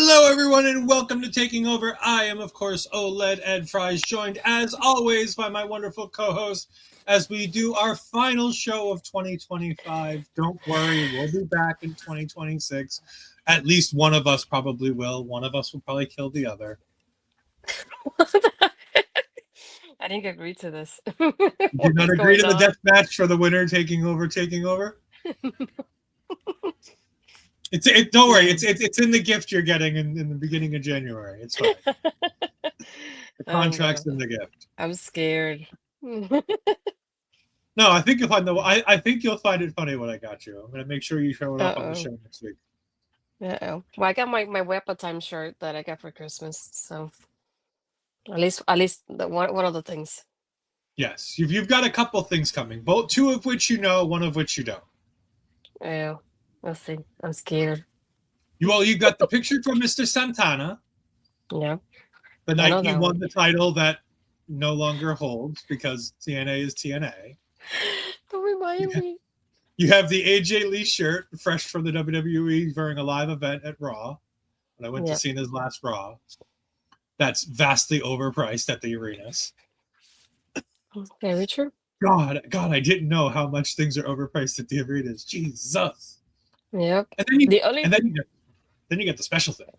Hello, everyone, and welcome to Taking Over. I am, of course, OLED Ed Fries, joined, as always, by my wonderful co-host as we do our final show of 2025. Don't worry, we'll be back in 2026. At least one of us probably will. One of us will probably kill the other. I didn't agree to this. You did not agree to the death match for the winner taking over. Don't worry, it's in the gift you're getting in the beginning of January. It's fine. The contract's in the gift. I'm scared. No, I think you'll find I think you'll find it funny what I got you. I'm gonna make sure you show it up on the show next week. Well, I got my Wepa Time shirt that I got for Christmas, so at least one of the things. Yes, you've got a couple things coming, two of which you know, one of which you don't. Yeah, we'll see. I'm scared. You got the picture from Mr. Santana. Yeah. The night he won the title that no longer holds because TNA is TNA. Don't remind me. You have the AJ Lee shirt, fresh from the WWE, during a live event at Raw. When I went to see his last Raw. That's vastly overpriced at the arenas. Very true. God, I didn't know how much things are overpriced at the arenas. Jesus. Yep. And then you get the special thing.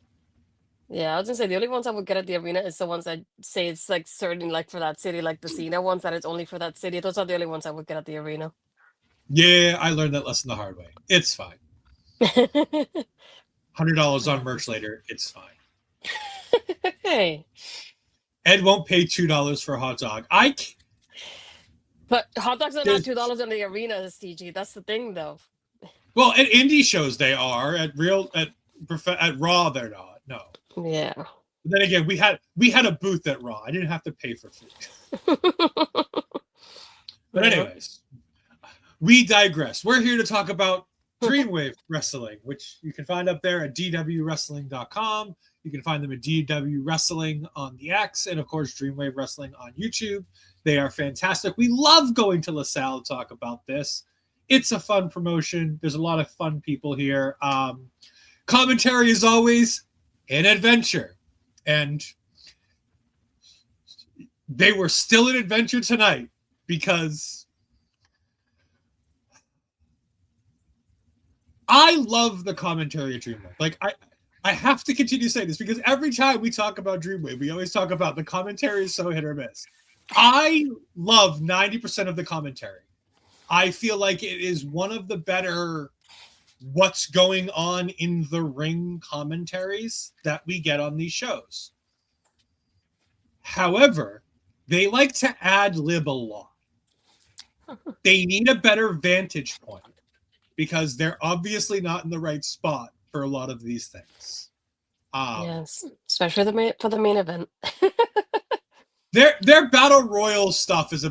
Yeah, I was gonna say the only ones I would get at the arena is the ones that say it's like certain, like for that city, like the Cena ones that it's only for that city. Those are the only ones I would get at the arena. Yeah, I learned that lesson the hard way. It's fine. $100 on merch later. It's fine. Hey. Ed won't pay $2 for a hot dog. But hot dogs are not $2 in the arena, CG. That's the thing, though. Well, at indie shows they are. At Raw they're not. No. Yeah. But then again, we had a booth at Raw. I didn't have to pay for food. But anyways, we digress. We're here to talk about Dreamwave Wrestling, which you can find up there at dwwrestling.com. You can find them at DW Wrestling on the X, and of course, Dreamwave Wrestling on YouTube. They are fantastic. We love going to LaSalle to talk about this. It's a fun promotion. There's a lot of fun people here. Commentary is always an adventure. And they were still an adventure tonight because I love the commentary at Dreamwave. Like, I have to continue saying this because every time we talk about Dreamwave, we always talk about the commentary is so hit or miss. I love 90% of the commentary. I feel like it is one of the better what's going on in the ring commentaries that we get on these shows. However, they like to ad-lib a lot. They need a better vantage point because they're obviously not in the right spot for a lot of these things. Yes, especially for the main event. Their battle royal stuff is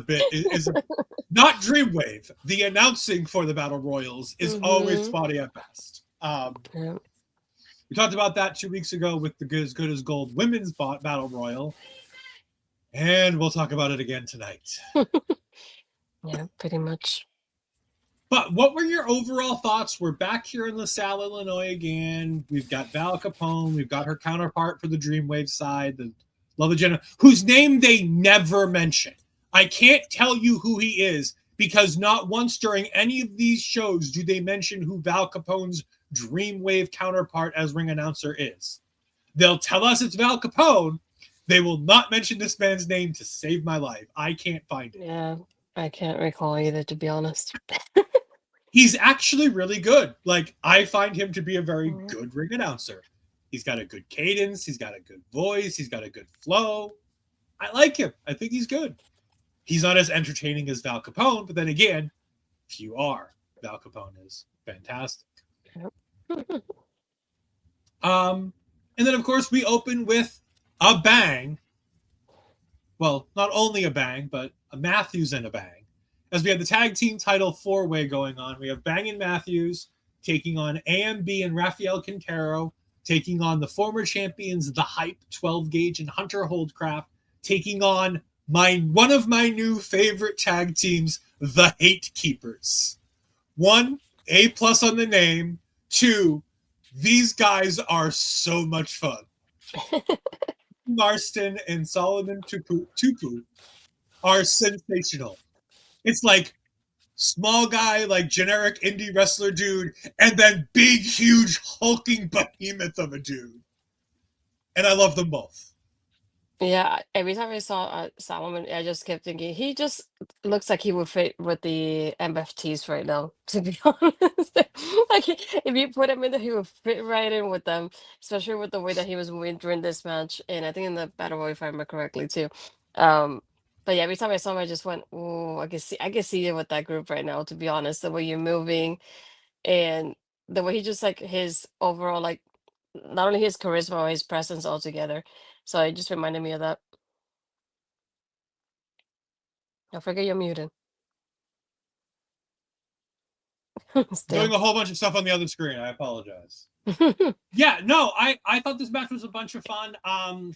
not Dreamwave. The announcing for the battle royals is always spotty at best. We talked about that 2 weeks ago with the Good as Gold women's battle royal, and we'll talk about it again tonight. Yeah, pretty much. But what were your overall thoughts? We're back here in LaSalle, Illinois again. We've got Val Capone. We've got her counterpart for the Dreamwave side, the Love Agenda, whose name they never mention. I can't tell you who he is because not once during any of these shows do they mention who Val Capone's Dreamwave counterpart as ring announcer is. They'll tell us it's Val Capone. They will not mention this man's name to save my life. I can't find it. Yeah, I can't recall either, to be honest. He's actually really good. Like, I find him to be a very good ring announcer. He's got a good cadence. He's got a good voice. He's got a good flow. I like him. I think he's good. He's not as entertaining as Val Capone, but then again, if you are, Val Capone is fantastic. And then, of course, we open with a bang. Well, not only a bang, but a Matthews and a bang. As we have the tag team title four-way going on, we have Bang and Matthews taking on AMB and Rafael Quintero, taking on the former champions, The Hype, 12 Gaige, and Hunter Holdcraft, taking on one of my new favorite tag teams, the Hate Keepers. 1, A+ on the name. 2, These guys are so much fun. Marston and Solomon Tupu are sensational. It's like small guy, like generic indie wrestler dude, and then big, huge, hulking behemoth of a dude. And I love them both. Yeah, every time I saw Solomon, I just kept thinking he just looks like he would fit with the MFTs right now, to be honest. Like if you put him in there, he would fit right in with them, especially with the way that he was moving during this match, and I think in the Battle Royal, if I remember correctly too. Um, but yeah, every time I saw him, I just went, "Oh, I can see it with that group right now." To be honest, the way you're moving and the way he just like his overall like not only his charisma or his presence altogether. So it just reminded me of that. I forget you're muted. Doing Still. a whole bunch of stuff on the other screen. I apologize. Yeah, no, I thought this match was a bunch of fun. All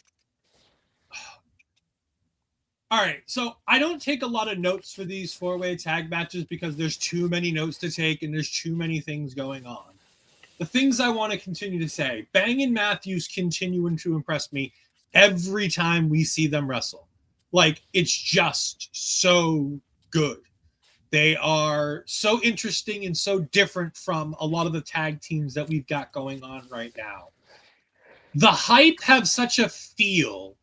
right, so I don't take a lot of notes for these four-way tag matches because there's too many notes to take and there's too many things going on. The things I want to continue to say, Bang and Matthews continuing to impress me every time we see them wrestle. Like, it's just so good. They are so interesting and so different from a lot of the tag teams that we've got going on right now. The Hype have such a feel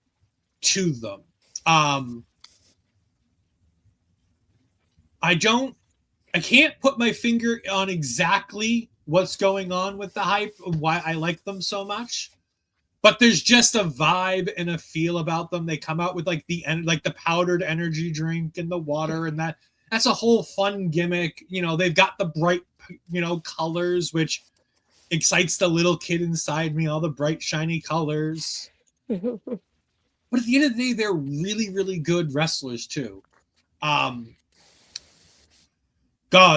to them. I can't put my finger on exactly what's going on with the Hype and why I like them so much. But there's just a vibe and a feel about them. They come out with like the powdered energy drink and the water, and that's a whole fun gimmick. You know, they've got the bright, colors, which excites the little kid inside me, all the bright, shiny colors. But at the end of the day, they're really, really good wrestlers too. God,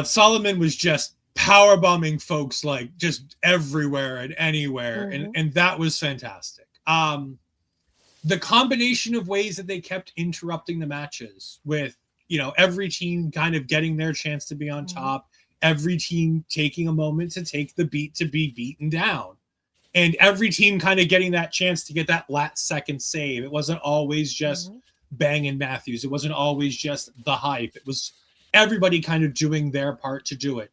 Solomon was just power bombing folks like just everywhere and anywhere, and that was fantastic. The combination of ways that they kept interrupting the matches with, every team kind of getting their chance to be on top, every team taking a moment to take the beat to be beaten down, and every team kind of getting that chance to get that last second save. It wasn't always just Bang and Matthews. It wasn't always just the Hype. It was everybody kind of doing their part to do it.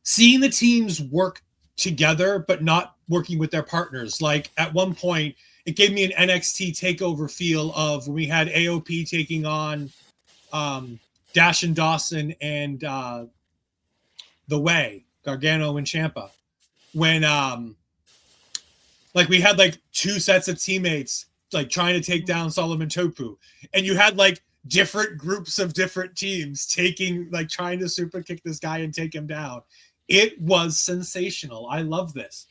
Seeing the teams work together, but not working with their partners. Like at one point, it gave me an NXT takeover feel of when we had AOP taking on Dash and Dawson and The Way, Gargano and Ciampa. When like we had like two sets of teammates like trying to take down Solomon Tupu, and you had like different groups of different teams trying to super kick this guy and take him down. It was sensational. I love this.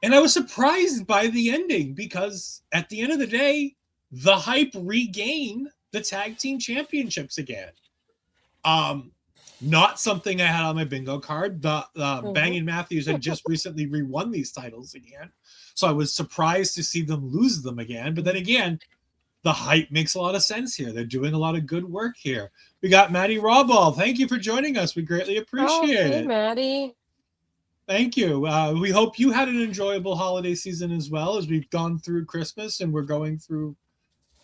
And I was surprised by the ending because at the end of the day, the Hype regained the tag team championships again. Not something I had on my bingo card. The Bang and Matthews had just recently re-won these titles again. So I was surprised to see them lose them again. But then again, the Hype makes a lot of sense here. They're doing a lot of good work here. We got Maddie Rawball. Thank you for joining us. We greatly appreciate it. Maddie. Thank you. We hope you had an enjoyable holiday season as well, as we've gone through Christmas and we're going through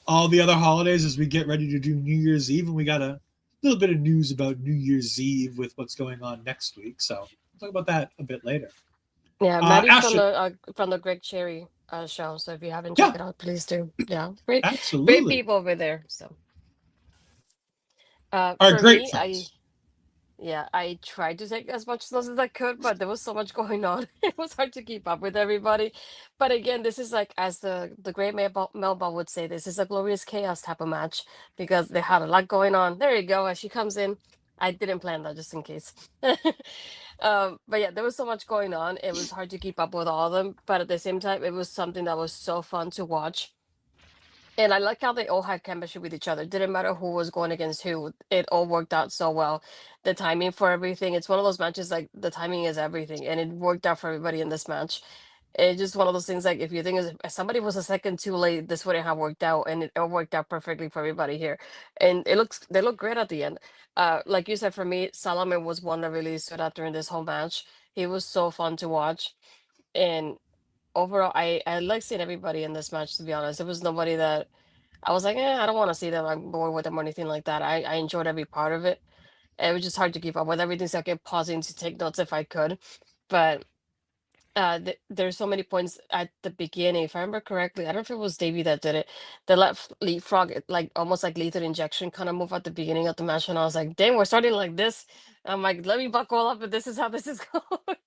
all the other holidays as we get ready to do New Year's Eve. And we got a little bit of news about New Year's Eve with what's going on next week. So we'll talk about that a bit later. Yeah, Maddie's from the Greg Cherry show. So if you haven't checked it out, please do. Yeah, great people over there. So for great me, friends. I tried to take as much notes as I could, but there was so much going on. It was hard to keep up with everybody. But again, this is like, as the great Melba would say, this is a glorious chaos type of match because they had a lot going on. There you go. As she comes in, I didn't plan that just in case. But yeah, there was so much going on. It was hard to keep up with all of them. But at the same time, it was something that was so fun to watch. And I like how they all had chemistry with each other. Didn't matter who was going against who. It all worked out so well. The timing for everything. It's one of those matches like the timing is everything. And it worked out for everybody in this match. It's just one of those things like if you think if somebody was a second too late, this wouldn't have worked out. And it all worked out perfectly for everybody here. And they look great at the end. Like you said, for me, Solomon was one that really stood out during this whole match. He was so fun to watch. And overall, I like seeing everybody in this match, to be honest. There was nobody that I was like, I don't want to see them. I'm bored with them or anything like that. I enjoyed every part of it. It was just hard to keep up with everything, so I kept pausing to take notes if I could. But there's so many points at the beginning. If I remember correctly, I don't know if it was Davey that did it. The left leapfrog, like almost like lethal injection kind of move at the beginning of the match, and I was like, "Dang, we're starting like this." I'm like, "Let me buckle up, and this is how this is going."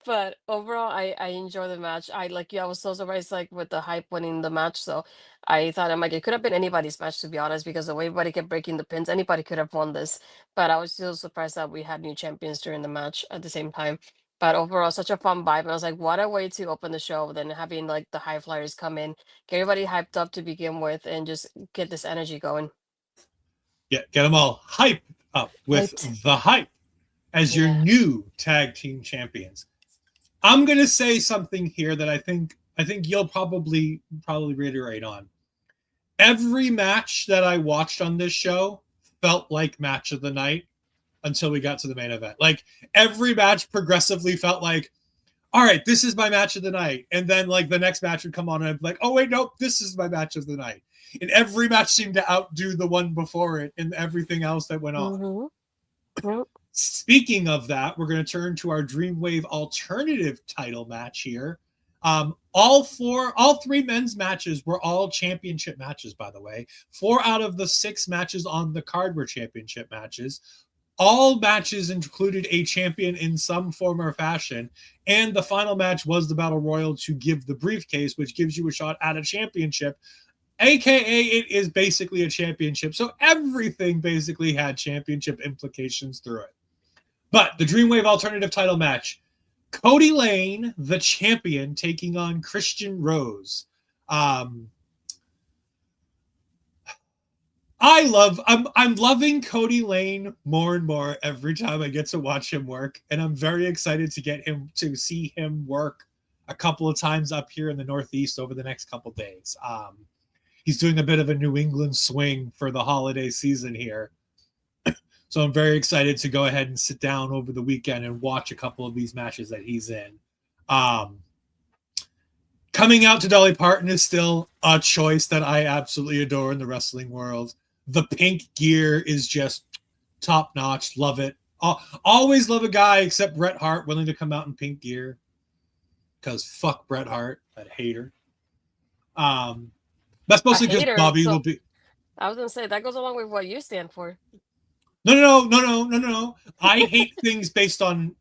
But overall, I enjoy the match. I like you. I was so surprised, like with the hype winning the match. So I thought I'm like, it could have been anybody's match, to be honest, because the way everybody kept breaking the pins, anybody could have won this. But I was still surprised that we had new champions during the match at the same time. But overall, such a fun vibe. And I was like, what a way to open the show than having like the high flyers come in, get everybody hyped up to begin with, and just get this energy going. Get them all hyped up with the hype as your new tag team champions. I'm gonna say something here that I think you'll probably reiterate on. Every match that I watched on this show felt like match of the night until we got to the main event. Like every match progressively felt like, all right, this is my match of the night. And then like the next match would come on and I'd be like, oh wait, nope, this is my match of the night. And every match seemed to outdo the one before it and everything else that went on. Mm-hmm. Yep. Speaking of that, we're going to turn to our Dreamwave alternative title match here. All three men's matches were all championship matches, by the way. 4 out of the 6 matches on the card were championship matches. All matches included a champion in some form or fashion, and the final match was the Battle Royal to give the briefcase, which gives you a shot at a championship, aka it is basically a championship. So everything basically had championship implications through it. But the Dreamwave alternative title match, Kody Laynie, the champion, taking on Christian Rose. I'm loving Kody Laynie more and more every time I get to watch him work, and I'm very excited to see him work a couple of times up here in the Northeast over the next couple of days. He's doing a bit of a New England swing for the holiday season here. So I'm very excited to go ahead and sit down over the weekend and watch a couple of these matches that he's in. Coming out to Dolly Parton is still a choice that I absolutely adore in the wrestling world. The pink gear is just top notch. Love it. Always love a guy except Bret Hart willing to come out in pink gear. Because fuck Bret Hart, that hater. That's mostly because Bobby will be. I was gonna say that goes along with what you stand for. No. I hate things based on,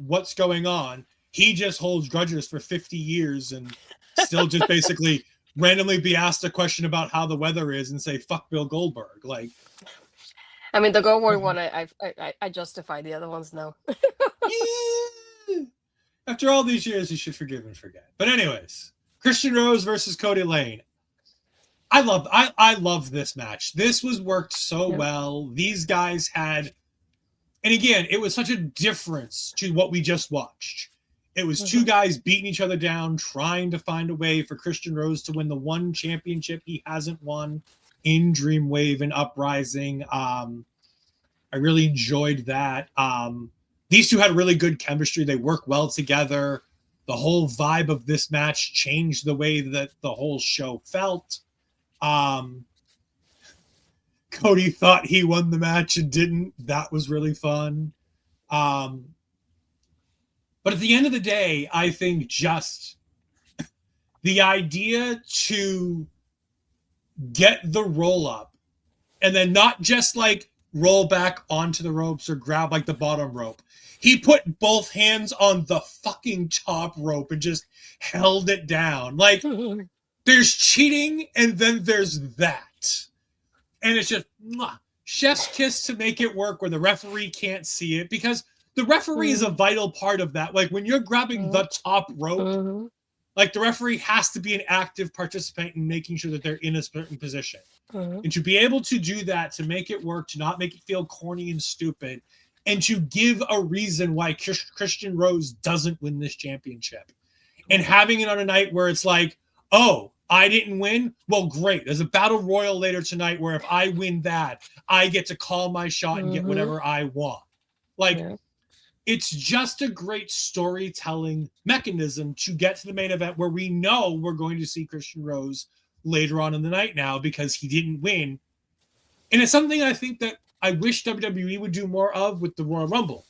what's going on. He just holds grudges for 50 years and still just basically randomly be asked a question about how the weather is and say, fuck Bill Goldberg. Like, I mean, the Goldberg one, I justify. The other ones, no. Yeah. After all these years, you should forgive and forget. But anyways, Christian Rose versus Kody Laynie. I love this match. This was worked so well. These guys had, and again, it was such a difference to what we just watched. It was 2 guys beating each other down, trying to find a way for Christian Rose to win the one championship he hasn't won in Dreamwave and Uprising. I really enjoyed that. These 2 had really good chemistry. They work well together. The whole vibe of this match changed the way that the whole show felt. Kody thought he won the match and didn't. That was really fun. But at the end of the day, I think just the idea to get the roll up and then not just like roll back onto the ropes or grab like the bottom rope. He put both hands on the fucking top rope and just held it down. Like, there's cheating and then there's that. And it's just chef's kiss to make it work where the referee can't see it, because the referee is a vital part of that. Like when you're grabbing the top rope, like the referee has to be an active participant in making sure that they're in a certain position. And to be able to do that, to make it work, to not make it feel corny and stupid, and to give a reason why Christian Rose doesn't win this championship. And having it on a night where it's like, oh, I didn't win? Well, great. There's a battle royal later tonight where if I win that, I get to call my shot and get whatever I want. Like, it's just a great storytelling mechanism to get to the main event where we know we're going to see Christian Rose later on in the night now because he didn't win. And it's something I think that I wish WWE would do more of with the Royal Rumble,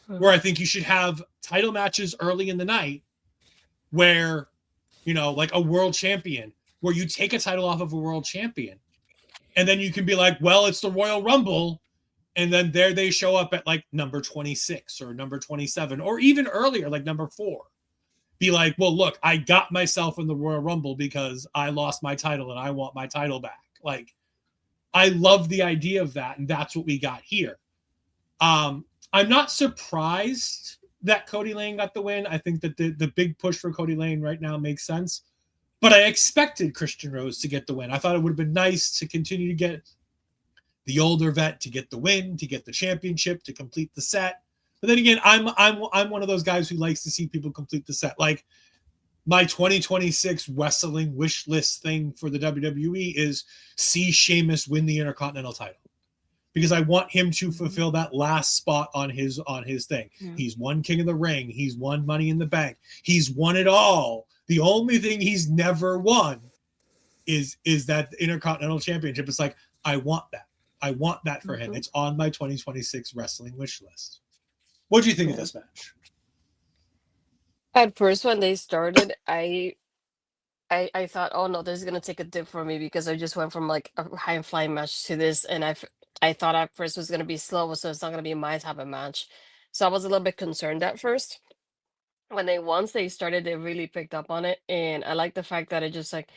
where I think you should have title matches early in the night where, like a world champion, where you take a title off of a world champion. And then you can be like, well, it's the Royal Rumble. And then there they show up at like number 26 or number 27, or even earlier, like number 4. Be like, well, look, I got myself in the Royal Rumble because I lost my title and I want my title back. Like, I love the idea of that. And that's what we got here. I'm not surprised that Cody Lane got the win. I think that the big push for Cody Lane right now makes sense. But I expected Christian Rose to get the win. I thought it would have been nice to continue to get the older vet to get the win, to get the championship, to complete the set. But then again, I'm one of those guys who likes to see people complete the set. Like, my 2026 wrestling wish list thing for the WWE is see Sheamus win the Intercontinental title, because I want him to fulfill that last spot on his thing. Yeah. He's won King of the Ring. He's won Money in the Bank. He's won it all. The only thing he's never won is that Intercontinental Championship. It's like, I want that. I want that for him. It's on my 2026 wrestling wish list. What do you think of this match? At first, when they started, I thought, oh no, this is gonna take a dip for me because I just went from like a high flying match to this, and I thought at first it was gonna be slow, so it's not gonna be my type of match. So I was a little bit concerned at first. Once they started, they really picked up on it, and I like the fact that it just like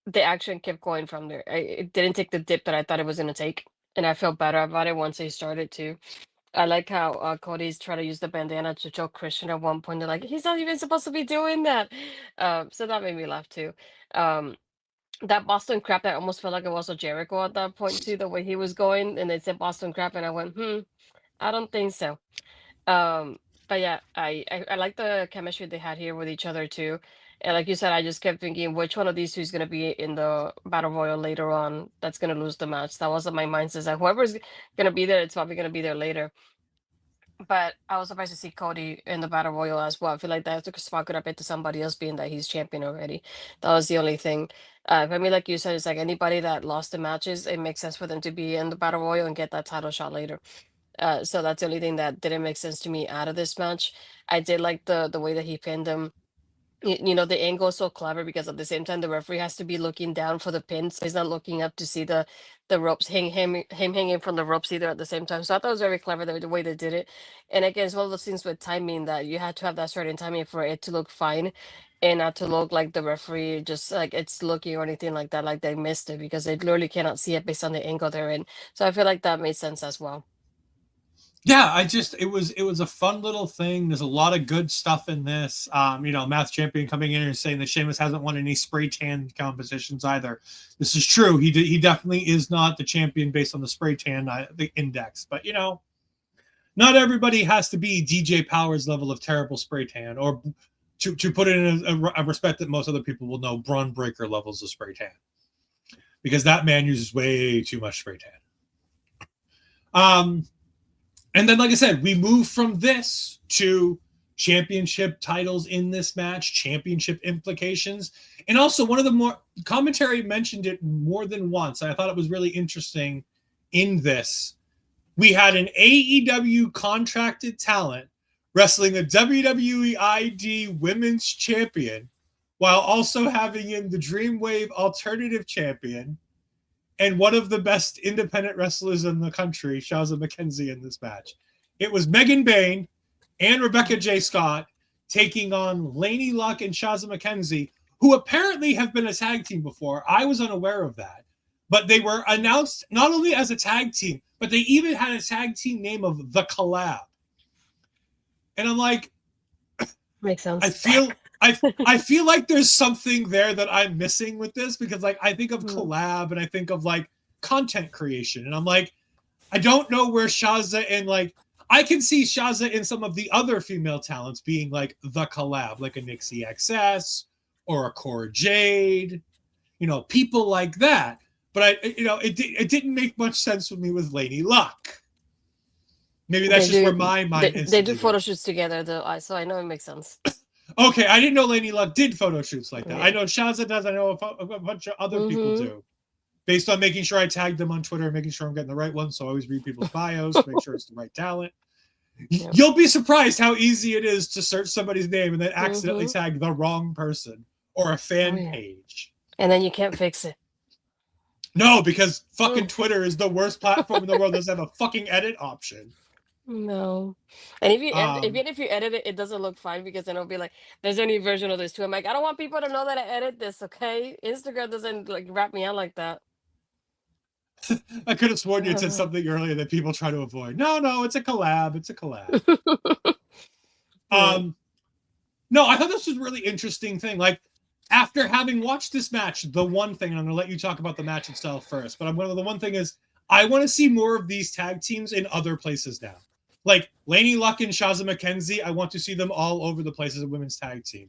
the action kept going from there. It didn't take the dip that I thought it was gonna take, and I felt better about it once they started too. I like how Cody's trying to use the bandana to choke Christian at one point. They're like, he's not even supposed to be doing that. So that made me laugh too. Um, that Boston crap, I almost felt like it was a Jericho at that point too, the way he was going, and they said Boston crap, and I went, I don't think so. But yeah, I like the chemistry they had here with each other too. And like you said, I just kept thinking which one of these two is gonna be in the battle royal later on that's gonna lose the match. That wasn't my mindset. Like whoever's gonna be there, it's probably gonna be there later. But I was surprised to see Cody in the battle royal as well. I feel like that took a spot up into somebody else being that he's champion already. That was the only thing. For me, like you said, it's like anybody that lost the matches, it makes sense for them to be in the battle royal and get that title shot later. So that's the only thing that didn't make sense to me out of this match. I did like the way that he pinned him. The angle is so clever because at the same time the referee has to be looking down for the pin, so he's not looking up to see the ropes him hanging from the ropes either at the same time. So I thought it was very clever the way they did it. And again, it's one of those things with timing that you had to have that certain timing for it to look fine and not to look like the referee just like it's looking or anything like that, like they missed it, because they literally cannot see it based on the angle they're in. So I feel like that made sense as well. Yeah, it was a fun little thing. There's a lot of good stuff in this. Math Champion coming in and saying that Sheamus hasn't won any spray tan competitions either. This is true. He definitely is not the champion based on the spray tan the index. But not everybody has to be DJ Powers level of terrible spray tan, or to put it in a respect that most other people will know, Braun Breaker levels of spray tan, because that man uses way too much spray tan. And then, like I said, we move from this to championship titles in this match, championship implications. And also, one of the more commentary mentioned it more than once. I thought it was really interesting in this. We had an AEW contracted talent wrestling a WWE ID women's champion while also having in the Dreamwave alternative champion and one of the best independent wrestlers in the country, Shazza McKenzie, in this match. It was Megan Bayne and Rebecca J. Scott taking on Laynie Luck and Shazza McKenzie, who apparently have been a tag team before. I was unaware of that. But they were announced not only as a tag team, but they even had a tag team name of The Collab. And I'm like, makes sense. I feel like there's something there that I'm missing with this, because like I think of collab and I think of like content creation, and I'm like, I don't know where Shazza and like I can see Shazza in some of the other female talents being like the collab, like a Nixie XS or a Cora Jade, people like that. But it didn't make much sense with me with Laynie Luck. Maybe that's They just where do. my mind They do instantly photo goes. shoots together, though. So I know it makes sense. Okay, I didn't know Laynie Luck did photo shoots like that. Yeah. I know Shaza does. I know a bunch of other people Mm-hmm. do. Based on making sure I tag them on Twitter, making sure I'm getting the right one. So I always read people's bios to make sure it's the right talent. Yep. You'll be surprised how easy it is to search somebody's name and then accidentally Mm-hmm. tag the wrong person or a fan page. And then you can't fix it. No, because fucking Twitter is the worst platform in the world. Doesn't have a fucking edit option. No. And if you Um, even if you edit it, it doesn't look fine because then it'll be like, there's a new version of this too. I'm like, I don't want people to know that I edit this, okay? Instagram doesn't like wrap me out like that. I could have sworn you said something earlier that people try to avoid. No, it's a collab. It's a collab. Yeah. No, I thought this was a really interesting thing. Like, after having watched this match, the one thing, and I'm going to let you talk about the match itself first, but the one thing is, I want to see more of these tag teams in other places now. Like, Laynie Luck and Shazza McKenzie, I want to see them all over the place as a women's tag team.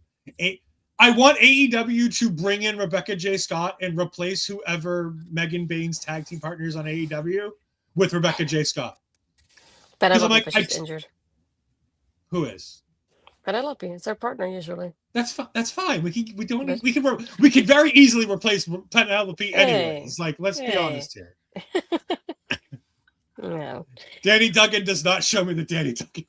I want AEW to bring in Rebecca J. Scott and replace whoever Megan Bayne's tag team partners on AEW with Rebecca J. Scott. Penelope, she's injured. Who is? Penelope, it's our partner usually. That's fine. We can very easily replace Penelope anyways. Like, let's be honest here. No. Danny Duggan does not show me the Danny Duggan.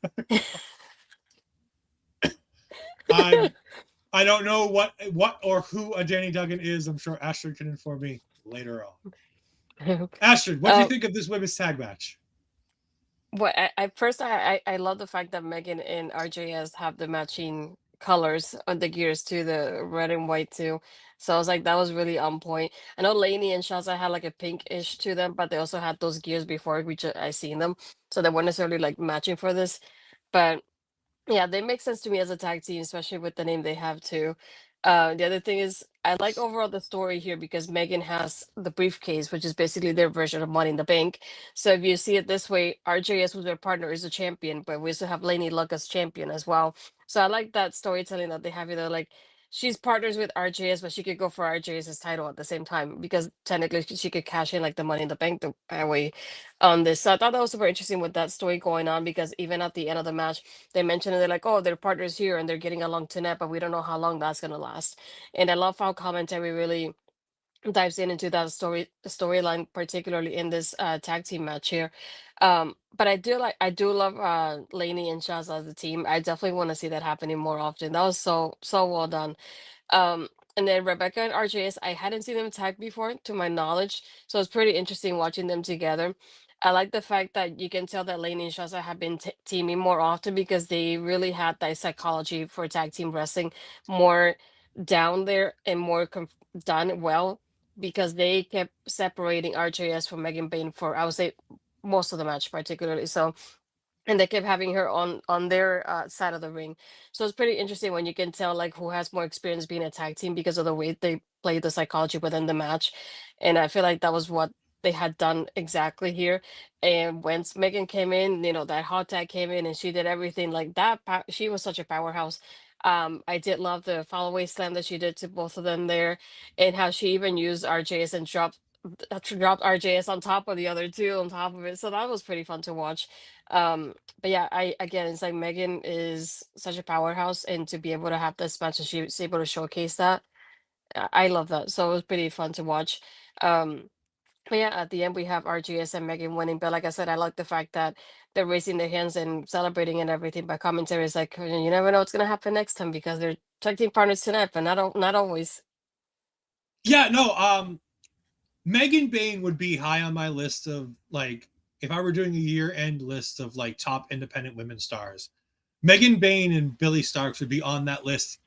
I don't know what or who a Danny Duggan is. I'm sure Astrid can inform me later on. Astrid, what do you think of this women's tag match? Well, I love the fact that Megan and RJS have the matching colors on the gears too, the red and white too. So I was like, that was really on point. I know Laynie and Shaza had like a pinkish to them, but they also had those gears before I seen them, so they weren't necessarily like matching for this. But yeah, they make sense to me as a tag team, especially with the name they have too. The other thing is, I like overall the story here because Megan has the briefcase, which is basically their version of Money in the Bank. So if you see it this way, RJS with their partner is a champion, but we also have Laynie Luck as champion as well. So I like that storytelling that they have either like she's partners with RJS, but she could go for RJS's title at the same time because technically she could cash in like the Money in the Bank way on this. So I thought that was super interesting with that story going on because even at the end of the match they mentioned they're like, oh, they're partners here and they're getting along tonight, but we don't know how long that's gonna last. And I love how commentary really dives into that storyline, particularly in this tag team match here. But I do love Laynie and Shaz as a team. I definitely want to see that happening more often. That was so well done. Um, and then Rebecca and RJS, I hadn't seen them tag before, to my knowledge, so it's pretty interesting watching them together. I like the fact that you can tell that Laynie and Shaza have been teaming more often because they really had that psychology for tag team wrestling more down there and more done well because they kept separating RJS from Megan Bayne for, I would say, most of the match, particularly. So and they kept having her on their side of the ring, so it's pretty interesting when you can tell like who has more experience being a tag team because of the way they play the psychology within the match. And I feel like that was what they had done exactly here. And once Megan came in, that hot tag came in and she did everything like that. She was such a powerhouse. I did love the follow away slam that she did to both of them there, and how she even used RJS and dropped RJS on top of the other two on top of it, so that was pretty fun to watch. But yeah, I again, it's like Megan is such a powerhouse, and to be able to have this match and she was able to showcase that, I love that. So it was pretty fun to watch. Um, but yeah, at the end we have RGS and Megan winning. But like I said, I like the fact that they're raising their hands and celebrating and everything. But commentary is like, you never know what's gonna happen next time because they're tag team partners tonight, but not always. Yeah, no. Megan Bayne would be high on my list of like if I were doing a year-end list of like top independent women stars. Megan Bayne and Billie Starkz would be on that list.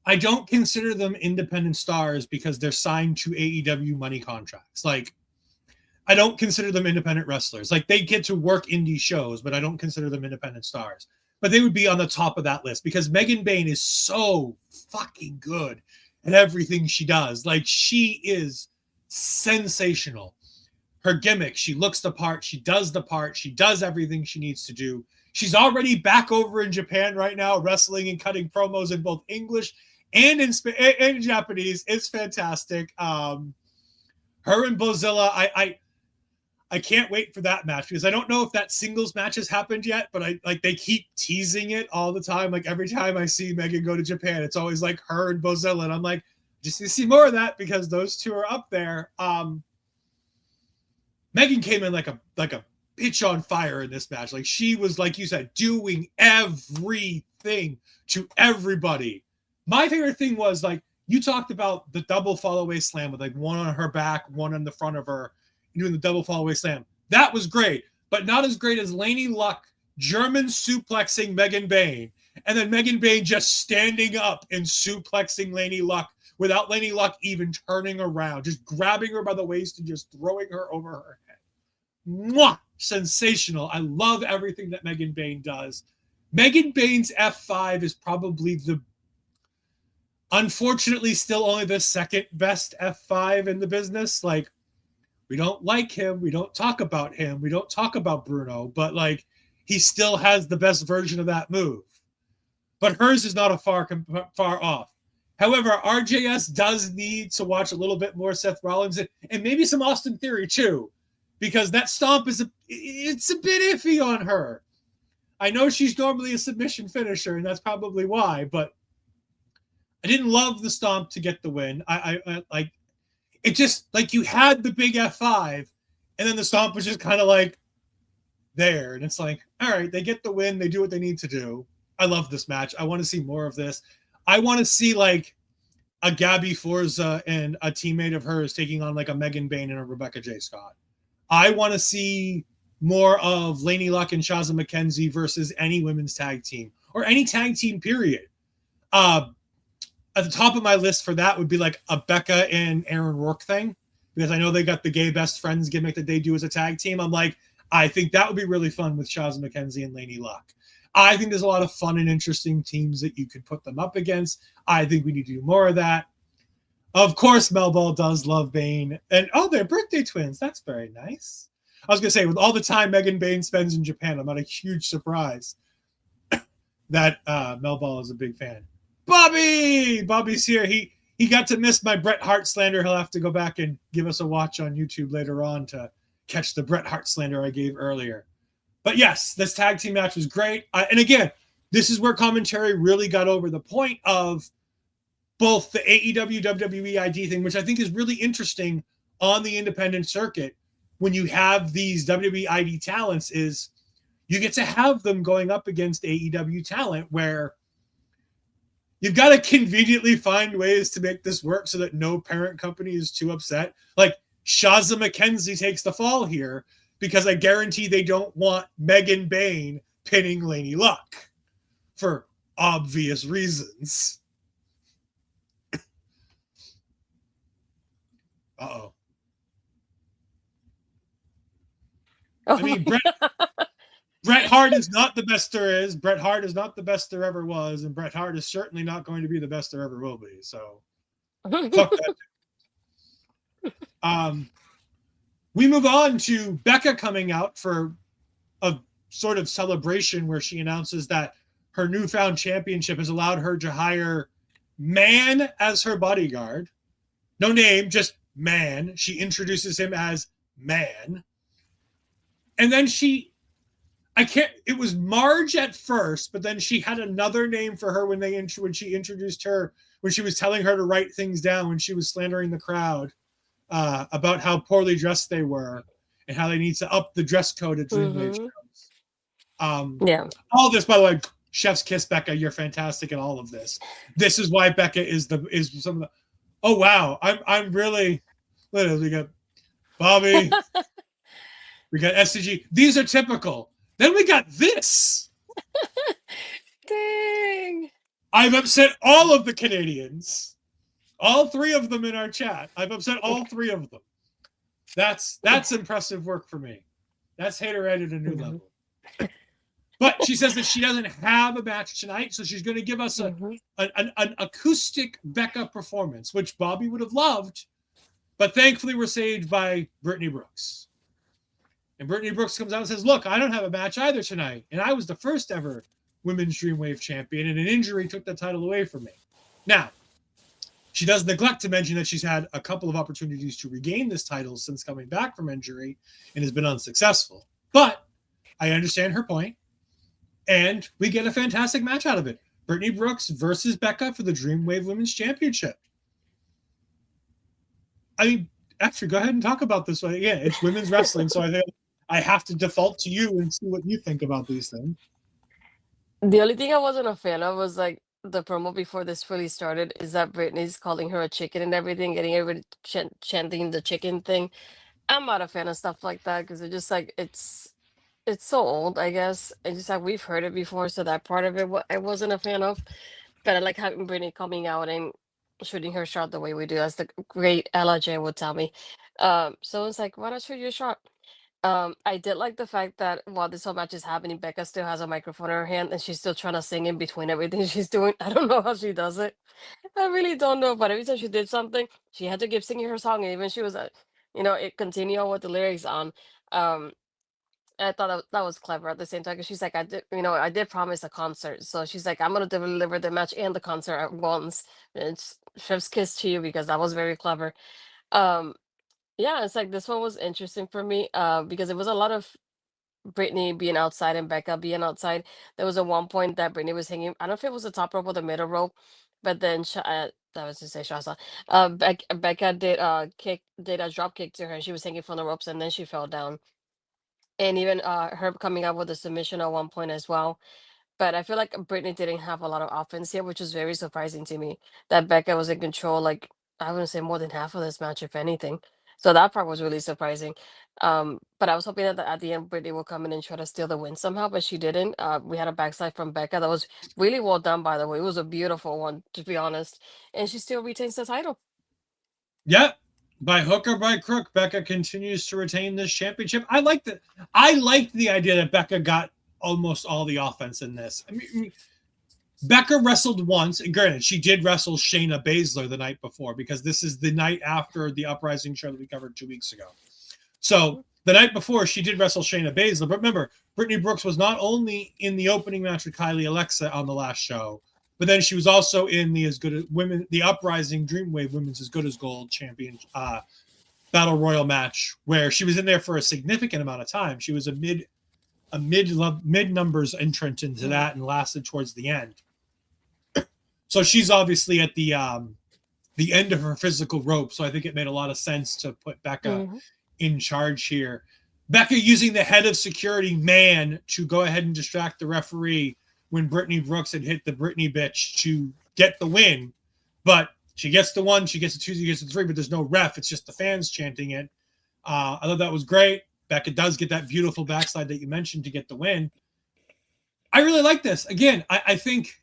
I don't consider them independent stars because they're signed to AEW money contracts. Like, I don't consider them independent wrestlers. Like, they get to work indie shows, but I don't consider them independent stars. But they would be on the top of that list because Megan Bayne is so fucking good at everything she does. Like, she is sensational. Her gimmick, she looks the part, she does the part, she does everything she needs to do. She's already back over in Japan right now, wrestling and cutting promos in both English and in Japanese. It's fantastic. Her and Bozilla, I can't wait for that match because I don't know if that singles match has happened yet, but they keep teasing it all the time. Like every time I see Megan go to Japan, it's always like her and Bozilla, and I'm like, just to see more of that because those two are up there. Megan came in like a bitch on fire in this match. Like she was, like you said, doing everything to everybody. My favorite thing was like you talked about the double fall away slam with like one on her back, one on the front of her, doing the double fall away slam. That was great, but not as great as Laynie Luck German suplexing Megan Bayne, and then Megan Bayne just standing up and suplexing Laynie Luck without Laynie Luck even turning around, just grabbing her by the waist and just throwing her over her head. Mwah! Sensational. I love everything that Megan Bayne does. Megan Bayne's F5 is probably unfortunately still only the second best F5 in the business. Like, we don't like him. We don't talk about him. We don't talk about Bruno, but like he still has the best version of that move. But hers is not a far off. However, RJS does need to watch a little bit more Seth Rollins and maybe some Austin Theory too, because that stomp it's a bit iffy on her. I know she's normally a submission finisher, and that's probably why, but I didn't love the stomp to get the win. I like it, just like you had the big F5 and then the stomp was just kind of like there, and it's like, all right, they get the win, they do what they need to do. I love this match. I want to see more of this. I want to see like a Gabby Forza and a teammate of hers taking on like a Megan Bayne and a Rebecca J. Scott. I want to see more of Laynie Luck and Shazza McKenzie versus any women's tag team or any tag team period. At the top of my list for that would be like a Becca and Aaron Rourke thing, because I know they got the gay best friends gimmick that they do as a tag team. I'm like, I think that would be really fun with Shazza McKenzie and Laynie Luck. I think there's a lot of fun and interesting teams that you could put them up against. I think we need to do more of that. Of course, Melball does love Bayne. And, they're birthday twins. That's very nice. I was going to say, with all the time Megan Bayne spends in Japan, I'm not a huge surprise that Melball is a big fan. Bobby's here. He got to miss my Bret Hart slander. He'll have to go back and give us a watch on YouTube later on to catch the Bret Hart slander I gave earlier. But yes, this tag team match was great. And again, this is where commentary really got over the point of both the AEW, WWE ID thing, which I think is really interesting on the independent circuit when you have these WWE ID talents, is you get to have them going up against AEW talent where you've got to conveniently find ways to make this work so that no parent company is too upset. Like Shazza McKenzie takes the fall here because I guarantee they don't want Megan Bayne pinning Laynie Luck for obvious reasons. Uh-oh. I mean, Bret Hart is not the best there is. Bret Hart is not the best there ever was, and Bret Hart is certainly not going to be the best there ever will be. So, fuck that. We move on to Becca coming out for a sort of celebration where she announces that her newfound championship has allowed her to hire Man as her bodyguard. No name, just Man. She introduces him as Man. And then it was Marge at first, but then she had another name for her when she introduced her, when she was telling her to write things down, when she was slandering the crowd about how poorly dressed they were and how they need to up the dress code at Dreamwave shows. Yeah. All this, by the way, chef's kiss, Becca. You're fantastic at all of this. This is why Becca is some of the. Oh wow, I'm really. We got Bobby. We got SCG. These are typical. Then we got this. Dang. I've upset all of the Canadians. All three of them in our chat. I've upset all three of them. That's impressive work for me. That's haterade at a new level. But she says that she doesn't have a match tonight, so she's going to give us an acoustic Becca performance, which Bobby would have loved, but thankfully we're saved by Brittnie Brooks. And Brittnie Brooks comes out and says, look, I don't have a match either tonight, and I was the first ever Women's Dreamwave champion, and an injury took the title away from me. Now, She does neglect to mention that she's had a couple of opportunities to regain this title since coming back from injury and has been unsuccessful. But I understand her point, and we get a fantastic match out of it. Brittnie Brooks versus Becca for the Dreamwave Women's Championship. I mean, actually, go ahead and talk about this one. Again, it's women's wrestling, so I think I have to default to you and see what you think about these things. The only thing I wasn't a fan of was like the promo before this really started is that Brittany's calling her a chicken and everything, getting everybody chanting the chicken thing. I'm not a fan of stuff like that because it's just like it's so old, I guess. It's just like we've heard it before, so that part of it I wasn't a fan of. But I like having Brittany coming out and shooting her shot the way we do, as the great Ella J would tell me. So it's like, why not shoot your shot? I did like the fact that while this whole match is happening, Becca still has a microphone in her hand and she's still trying to sing in between everything she's doing. I don't know how she does it. I really don't know. But every time she did something, she had to keep singing her song, and even she was, it continued on with the lyrics on. Um, I thought that was clever at the same time because she's like, I did promise a concert, so she's like, I'm gonna deliver the match and the concert at once. It's chef's kiss to you because that was very clever. Um, yeah, it's like this one was interesting for me because it was a lot of Brittany being outside and Becca being outside. There was a one point that Brittany was hanging. I don't know if it was the top rope or the middle rope, but then that was to say Shasa. Becca did a drop kick to her. She was hanging from the ropes and then she fell down. And even her coming up with a submission at one point as well. But I feel like Brittany didn't have a lot of offense here, which was very surprising to me. That Becca was in control, like I wouldn't say more than half of this match, if anything. So that part was really surprising. But I was hoping that at the end Brittany will come in and try to steal the win somehow, but she didn't. We had a backslide from Becca that was really well done, by the way. It was a beautiful one, to be honest. And she still retains the title. Yep. By hook or by crook, Becca continues to retain this championship. I liked the idea that Becca got almost all the offense in this. I mean, Becca wrestled once, and granted, she did wrestle Shayna Baszler the night before because this is the night after the Uprising show that we covered 2 weeks ago. So the night before, she did wrestle Shayna Baszler. But remember, Brittnie Brooks was not only in the opening match with Kylie Alexa on the last show, but then she was also in the Uprising Dreamwave Women's As Good as Gold champion battle royal match, where she was in there for a significant amount of time. She was a mid numbers entrant into that and lasted towards the end. So she's obviously at the end of her physical rope. So I think it made a lot of sense to put Becca in charge here. Becca using the head of security man to go ahead and distract the referee when Brittnie Brooks had hit the Brittnie bitch to get the win. But she gets the 1, she gets the 2, she gets the 3, but there's no ref. It's just the fans chanting it. I thought that was great. Becca does get that beautiful backslide that you mentioned to get the win. I really like this. Again, I think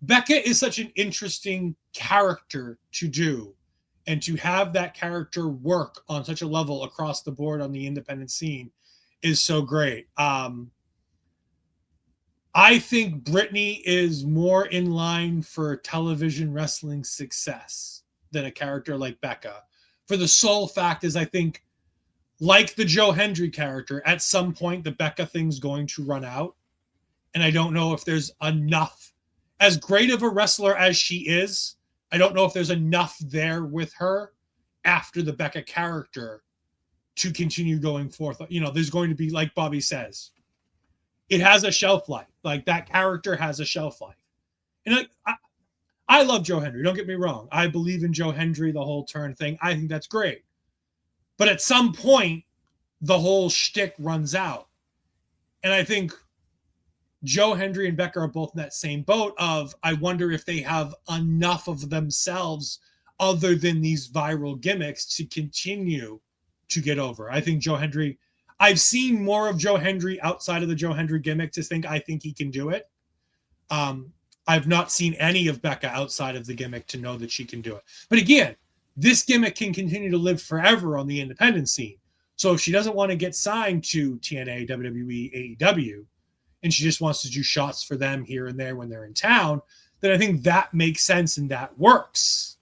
Becca is such an interesting character to do, and to have that character work on such a level across the board on the independent scene is so great. I think Brittany is more in line for television wrestling success than a character like Becca. For the sole fact is, I think, like the Joe Hendry character, at some point the Becca thing's going to run out. And I don't know if there's enough. As great of a wrestler as she is, I don't know if there's enough there with her after the Becca character to continue going forth. There's going to be, like Bobby says, it has a shelf life. Like, that character has a shelf life. And I love Joe Hendry. Don't get me wrong. I believe in Joe Hendry, the whole turn thing. I think that's great. But at some point, the whole shtick runs out. And I think Joe Hendry and Becca are both in that same boat of, I wonder if they have enough of themselves other than these viral gimmicks to continue to get over. I think Joe Hendry, I've seen more of Joe Hendry outside of the Joe Hendry gimmick to think I think he can do it. I've not seen any of Becca outside of the gimmick to know that she can do it. But again, this gimmick can continue to live forever on the independent scene. So if she doesn't want to get signed to TNA, WWE, AEW, and she just wants to do shots for them here and there when they're in town, then I think that makes sense and that works.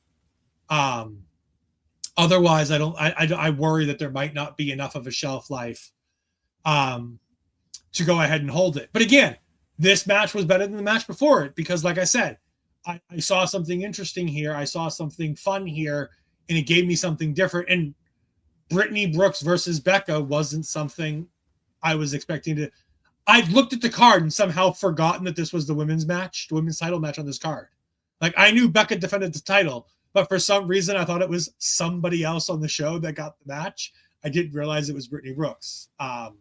Otherwise, I worry that there might not be enough of a shelf life to go ahead and hold it. But again, this match was better than the match before it because, like I said, I saw something interesting here. I saw something fun here, and it gave me something different. And Brittnie Brooks versus Becca wasn't something I was expecting to. I'd looked at the card and somehow forgotten that this was the women's title match on this card. Like, I knew Becca defended the title, but for some reason I thought it was somebody else on the show that got the match. I didn't realize it was Brittnie Brooks. And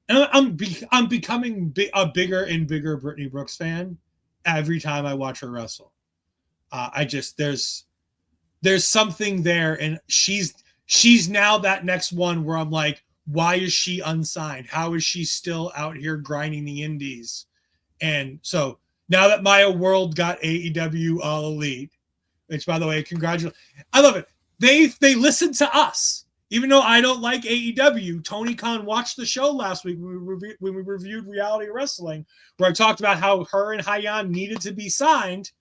I'm becoming a bigger and bigger Brittnie Brooks fan every time I watch her wrestle. There's something there, and she's now that next one where I'm like, why is she unsigned? How is she still out here grinding the indies? And so now that Maya World got AEW All Elite, which, by the way, congratulations. I love it. They listened to us. Even though I don't like AEW, Tony Khan watched the show last week when we reviewed Reality Wrestling, where I talked about how her and Hyan needed to be signed.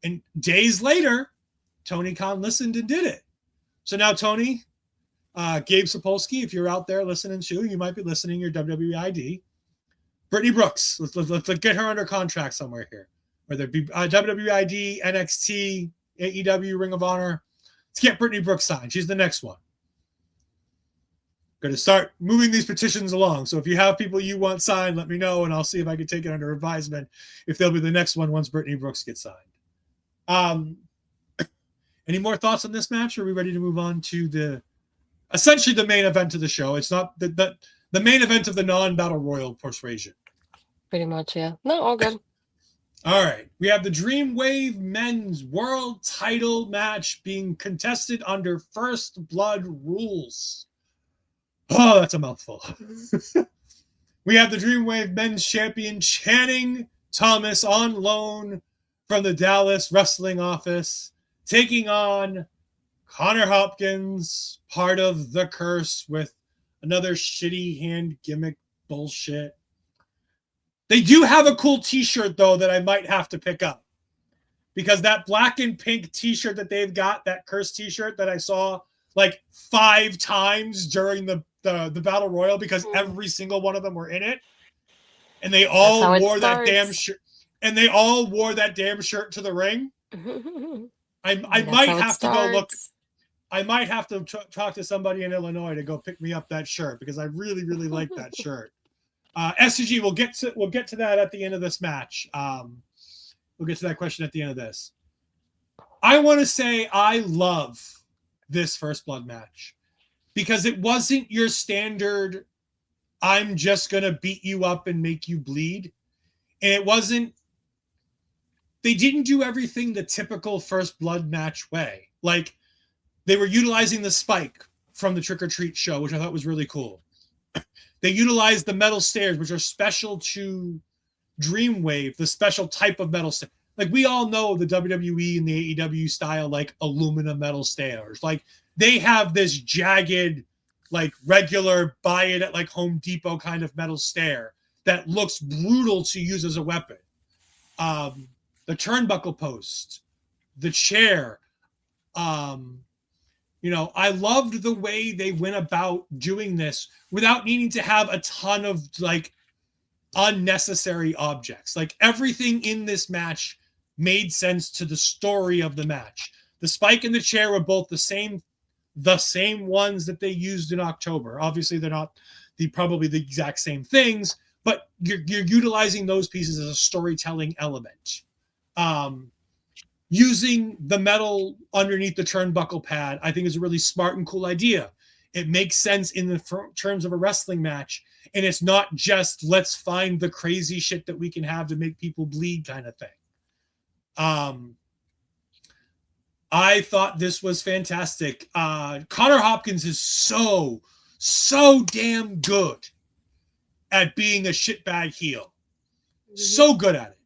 And days later, Tony Khan listened and did it. So now, Tony, Gabe Sapolsky, if you're out there listening too, you might be listening, your WWE ID. Brittnie Brooks, let's get her under contract somewhere here. Whether it be WWE ID, NXT, AEW, Ring of Honor. Let's get Brittnie Brooks signed. She's the next one. Going to start moving these petitions along. So if you have people you want signed, let me know, and I'll see if I can take it under advisement if they'll be the next one once Brittnie Brooks gets signed. Any more thoughts on this match? Or are we ready to move on to essentially the main event of the show? It's not the main event of the non-battle royal persuasion. Pretty much, yeah. No, all good. All right. We have the Dreamwave men's world title match being contested under First Blood rules. Oh, that's a mouthful. We have the Dreamwave men's champion Channing Thomas on loan from the Dallas wrestling office, taking on Connor Hopkins, part of the curse, with another shitty hand gimmick bullshit. They do have a cool t-shirt, though, that I might have to pick up. Because that black and pink t-shirt that they've got, that curse t-shirt that I saw like 5 times during the Battle Royal, because every single one of them were in it. And they all wore that damn shirt. And they all wore that damn shirt to the ring. I might have to go look. I might have to talk to somebody in Illinois to go pick me up that shirt, because I really, really like that shirt. SCG, we'll get to that at the end of this match. We'll get to that question at the end of this. I want to say I love this First Blood match, because it wasn't your standard, I'm just going to beat you up and make you bleed. And it wasn't, they didn't do everything the typical First Blood match way. Like, they were utilizing the spike from the Trick or Treat show, which I thought was really cool. They utilized the metal stairs, which are special to Dreamwave, the special type of metal stairs. Like, we all know the WWE and the AEW style, like, aluminum metal stairs. Like, they have this jagged, like, regular, buy it at, like, Home Depot kind of metal stair that looks brutal to use as a weapon. The turnbuckle post, the chair. I loved the way they went about doing this without needing to have a ton of, like, unnecessary objects. Like, everything in this match made sense to the story of the match. The spike and the chair were both the same ones that they used in October. Obviously, they're not probably the exact same things, but you're utilizing those pieces as a storytelling element. Using the metal underneath the turnbuckle pad, I think, is a really smart and cool idea. It makes sense in the terms of a wrestling match, and it's not just let's find the crazy shit that we can have to make people bleed kind of thing. I thought this was fantastic. Connor Hopkins is so damn good at being a shitbag heel. So good at it.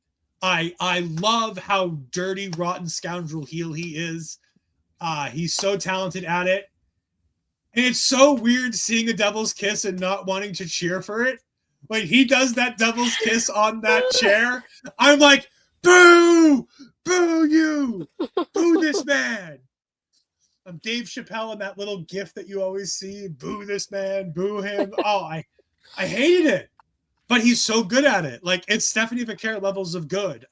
I love how dirty, rotten scoundrel heel he is. He's so talented at it. And it's so weird seeing a devil's kiss and not wanting to cheer for it. Like, he does that devil's kiss on that chair. I'm like, boo! Boo you! Boo this man! I'm Dave Chappelle in that little gif that you always see. Boo this man, boo him. Oh, I hated it. But he's so good at it. Like, it's Stephanie Vaquer levels of good.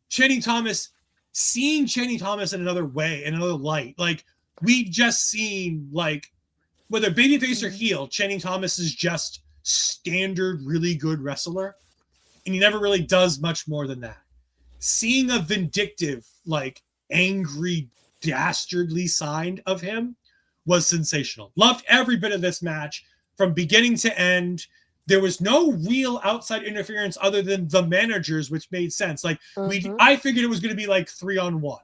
Channing Thomas, seeing Channing Thomas in another way, in another light. Like, we've just seen, like, whether babyface or heel, Channing Thomas is just standard, really good wrestler. And he never really does much more than that. Seeing a vindictive, like, angry, dastardly side of him was sensational. Loved every bit of this match from beginning to end. There was no real outside interference other than the managers, which made sense. Like, I figured it was going to be like 3-on-1.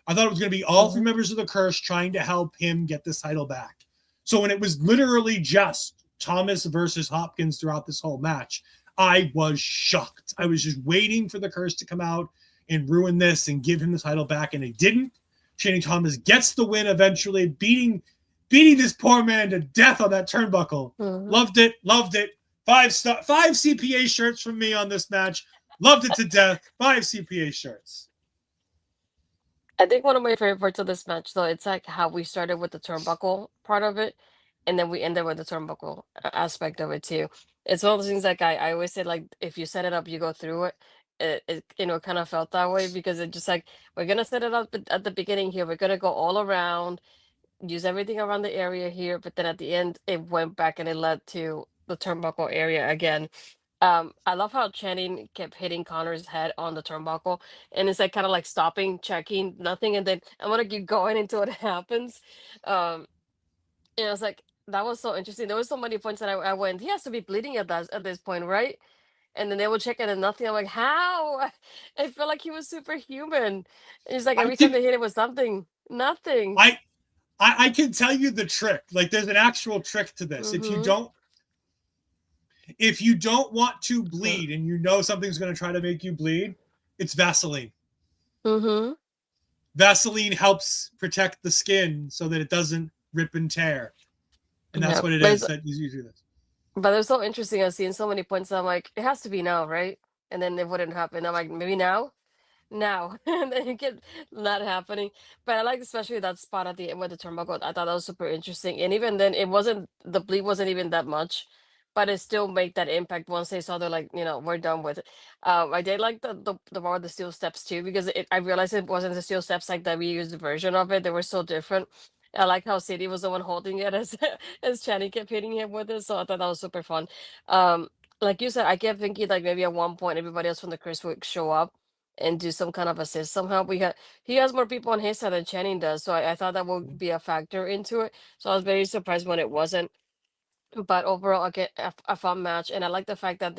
I thought it was going to be all three members of the Curse trying to help him get this title back. So when it was literally just Thomas versus Hopkins throughout this whole match, I was shocked. I was just waiting for the Curse to come out and ruin this and give him the title back, and they didn't. Channing Thomas gets the win eventually, beating this poor man to death on that turnbuckle. Loved it. 5 CPA shirts from me on this match. Loved it to death. 5 CPA shirts. I think one of my favorite parts of this match, though, it's like how we started with the turnbuckle part of it, and then we ended with the turnbuckle aspect of it too. It's one of those things like I always say, like, if you set it up, you go through it. It kind of felt that way because it just like we're gonna set it up at the beginning here. We're gonna go all around, use everything around the area here, but then at the end it went back and it led to the turnbuckle area again. I love how Channing kept hitting Connor's head on the turnbuckle, and it's like kind of like stopping, checking, nothing, and then I'm gonna keep going until it happens. And I was like, that was so interesting. There was so many points that I went, he has to be bleeding at this point, right? And then they would check it and nothing. I'm like, how? I felt like he was superhuman. And he's like, every time they hit it with something, nothing. I can tell you the trick. Like, there's an actual trick to this. If you don't want to bleed and you know something's going to try to make you bleed, it's Vaseline. Vaseline helps protect the skin so that it doesn't rip and tear. And that's what it is that you do this. But it was so interesting. I've seen so many points. I'm like, it has to be now, right? And then it wouldn't happen. I'm like, maybe now? Now. And then it kept not happening. But I like especially that spot at the end with the turnbuckle. I thought that was super interesting. And even then, the bleed wasn't even that much. But it still made that impact once they saw they're like, we're done with it. I did like the one with the steel steps too, because I realized it wasn't the steel steps like the reused version of it. They were so different. I like how Sadie was the one holding it as as Channing kept hitting him with it. So I thought that was super fun. Like you said, I kept thinking like maybe at one point everybody else from the Chris would show up and do some kind of assist somehow. He has more people on his side than Channing does, so I thought that would be a factor into it. So I was very surprised when it wasn't. But overall, again, a fun match, and I like the fact that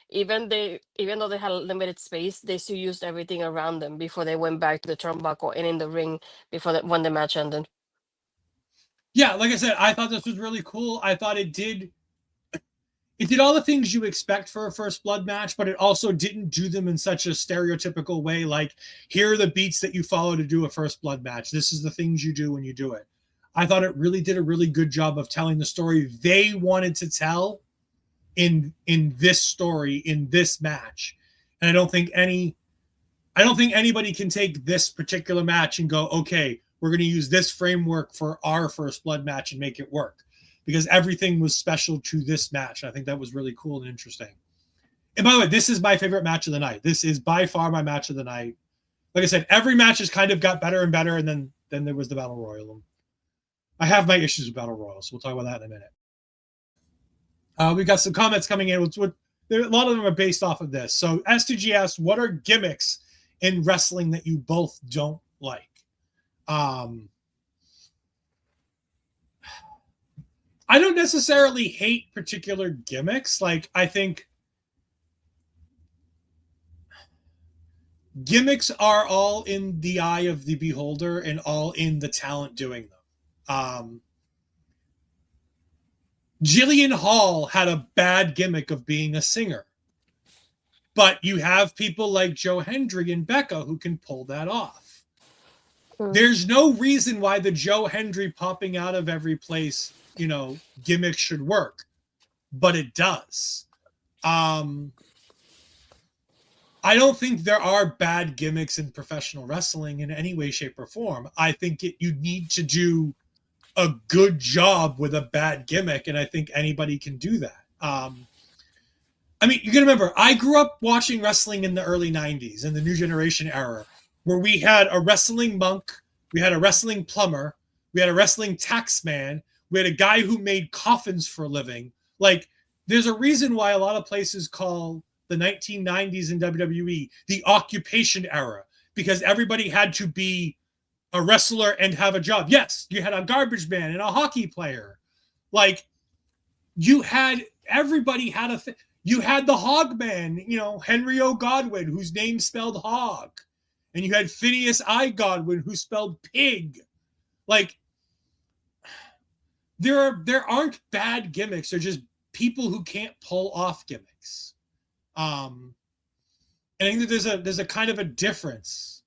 even though they had limited space, they still used everything around them before they went back to the turnbuckle and in the ring when the match ended. Yeah, like I said, I thought this was really cool. I thought it did all the things you expect for a First Blood match, but it also didn't do them in such a stereotypical way. Like, here are the beats that you follow to do a First Blood match. This is the things you do when you do it. I thought it really did a really good job of telling the story they wanted to tell in this story, in this match. And I don't think anybody can take this particular match and go, okay, we're going to use this framework for our First Blood match and make it work, because everything was special to this match. I think that was really cool and interesting. And by the way, this is my favorite match of the night. This is by far my match of the night. Like I said, every match has kind of got better and better, and then there was the Battle Royal. I have my issues with Battle Royal, so we'll talk about that in a minute. We've got some comments coming in. A lot of them are based off of this. So S2G asked, what are gimmicks in wrestling that you both don't like? I don't necessarily hate particular gimmicks. Like, I think gimmicks are all in the eye of the beholder and all in the talent doing them. Jillian Hall had a bad gimmick of being a singer, but you have people like Joe Hendry and Becca who can pull that off. There's no reason why the Joe Hendry popping out of every place, gimmick should work, but it does. I don't think there are bad gimmicks in professional wrestling in any way, shape, or form. I think you need to do a good job with a bad gimmick, and I think anybody can do that. I mean, you got to remember, I grew up watching wrestling in the early 90s, in the New Generation era, where we had a wrestling monk, we had a wrestling plumber, we had a wrestling taxman, we had a guy who made coffins for a living. Like, there's a reason why a lot of places call the 1990s in WWE the occupation era, because everybody had to be a wrestler and have a job. Yes, you had a garbage man and a hockey player. Like, you had, everybody had a you had the Hogman, Henry O. Godwin, whose name spelled hog. And you had Phineas I. Godwin, who spelled pig. Like, there aren't bad gimmicks. They're just people who can't pull off gimmicks. And I think that there's a kind of a difference.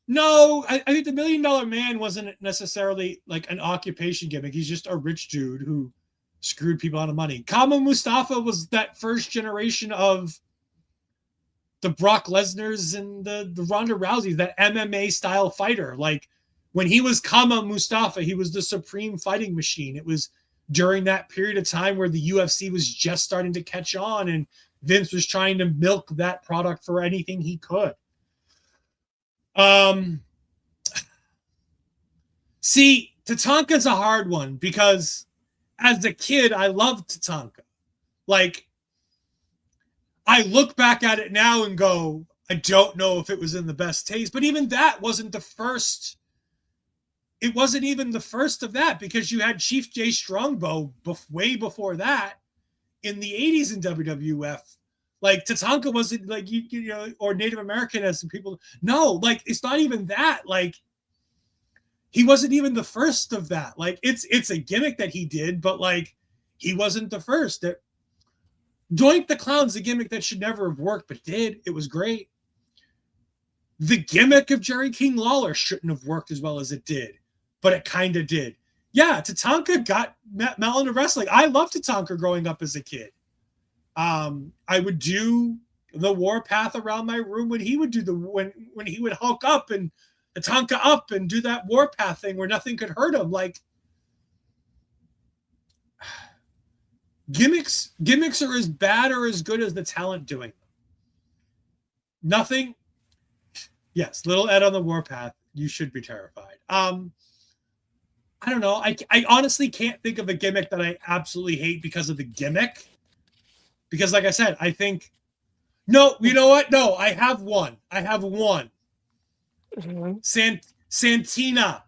No, I think the $1 Million Man wasn't necessarily like an occupation gimmick. He's just a rich dude who screwed people out of money. Kama Mustafa was that first generation of the Brock Lesnar's and the Ronda Rouseys, that MMA style fighter. Like, when he was Kama Mustafa, he was the supreme fighting machine. It was during that period of time where the UFC was just starting to catch on, and Vince was trying to milk that product for anything he could. See, Tatanka's a hard one, because as a kid, I loved Tatanka. Like, I look back at it now and go, I don't know if it was in the best taste, but even that wasn't the first. It wasn't even the first of that, because you had Chief Jay Strongbow way before that in the 80s in WWF. Like, Tatanka wasn't like, or Native American as some people. No, like, it's not even that. Like, he wasn't even the first of that. Like, it's a gimmick that he did, but like, he wasn't the first. Doink the Clown's a gimmick that should never have worked, but did. It was great. The gimmick of Jerry King Lawler shouldn't have worked as well as it did, but it kind of did. Yeah, Tatanka got Mel into wrestling. I loved Tatanka growing up as a kid. I would do the warpath around my room when he would do when he would Hulk up and Tatanka up and do that warpath thing where nothing could hurt him. Like, gimmicks are as bad or as good as the talent doing them. Nothing. Yes, little Ed on the warpath. You should be terrified. I don't know. I honestly can't think of a gimmick that I absolutely hate because of the gimmick. Because, like I said, I think, no, you know what? No, I have one. Mm-hmm. Santina.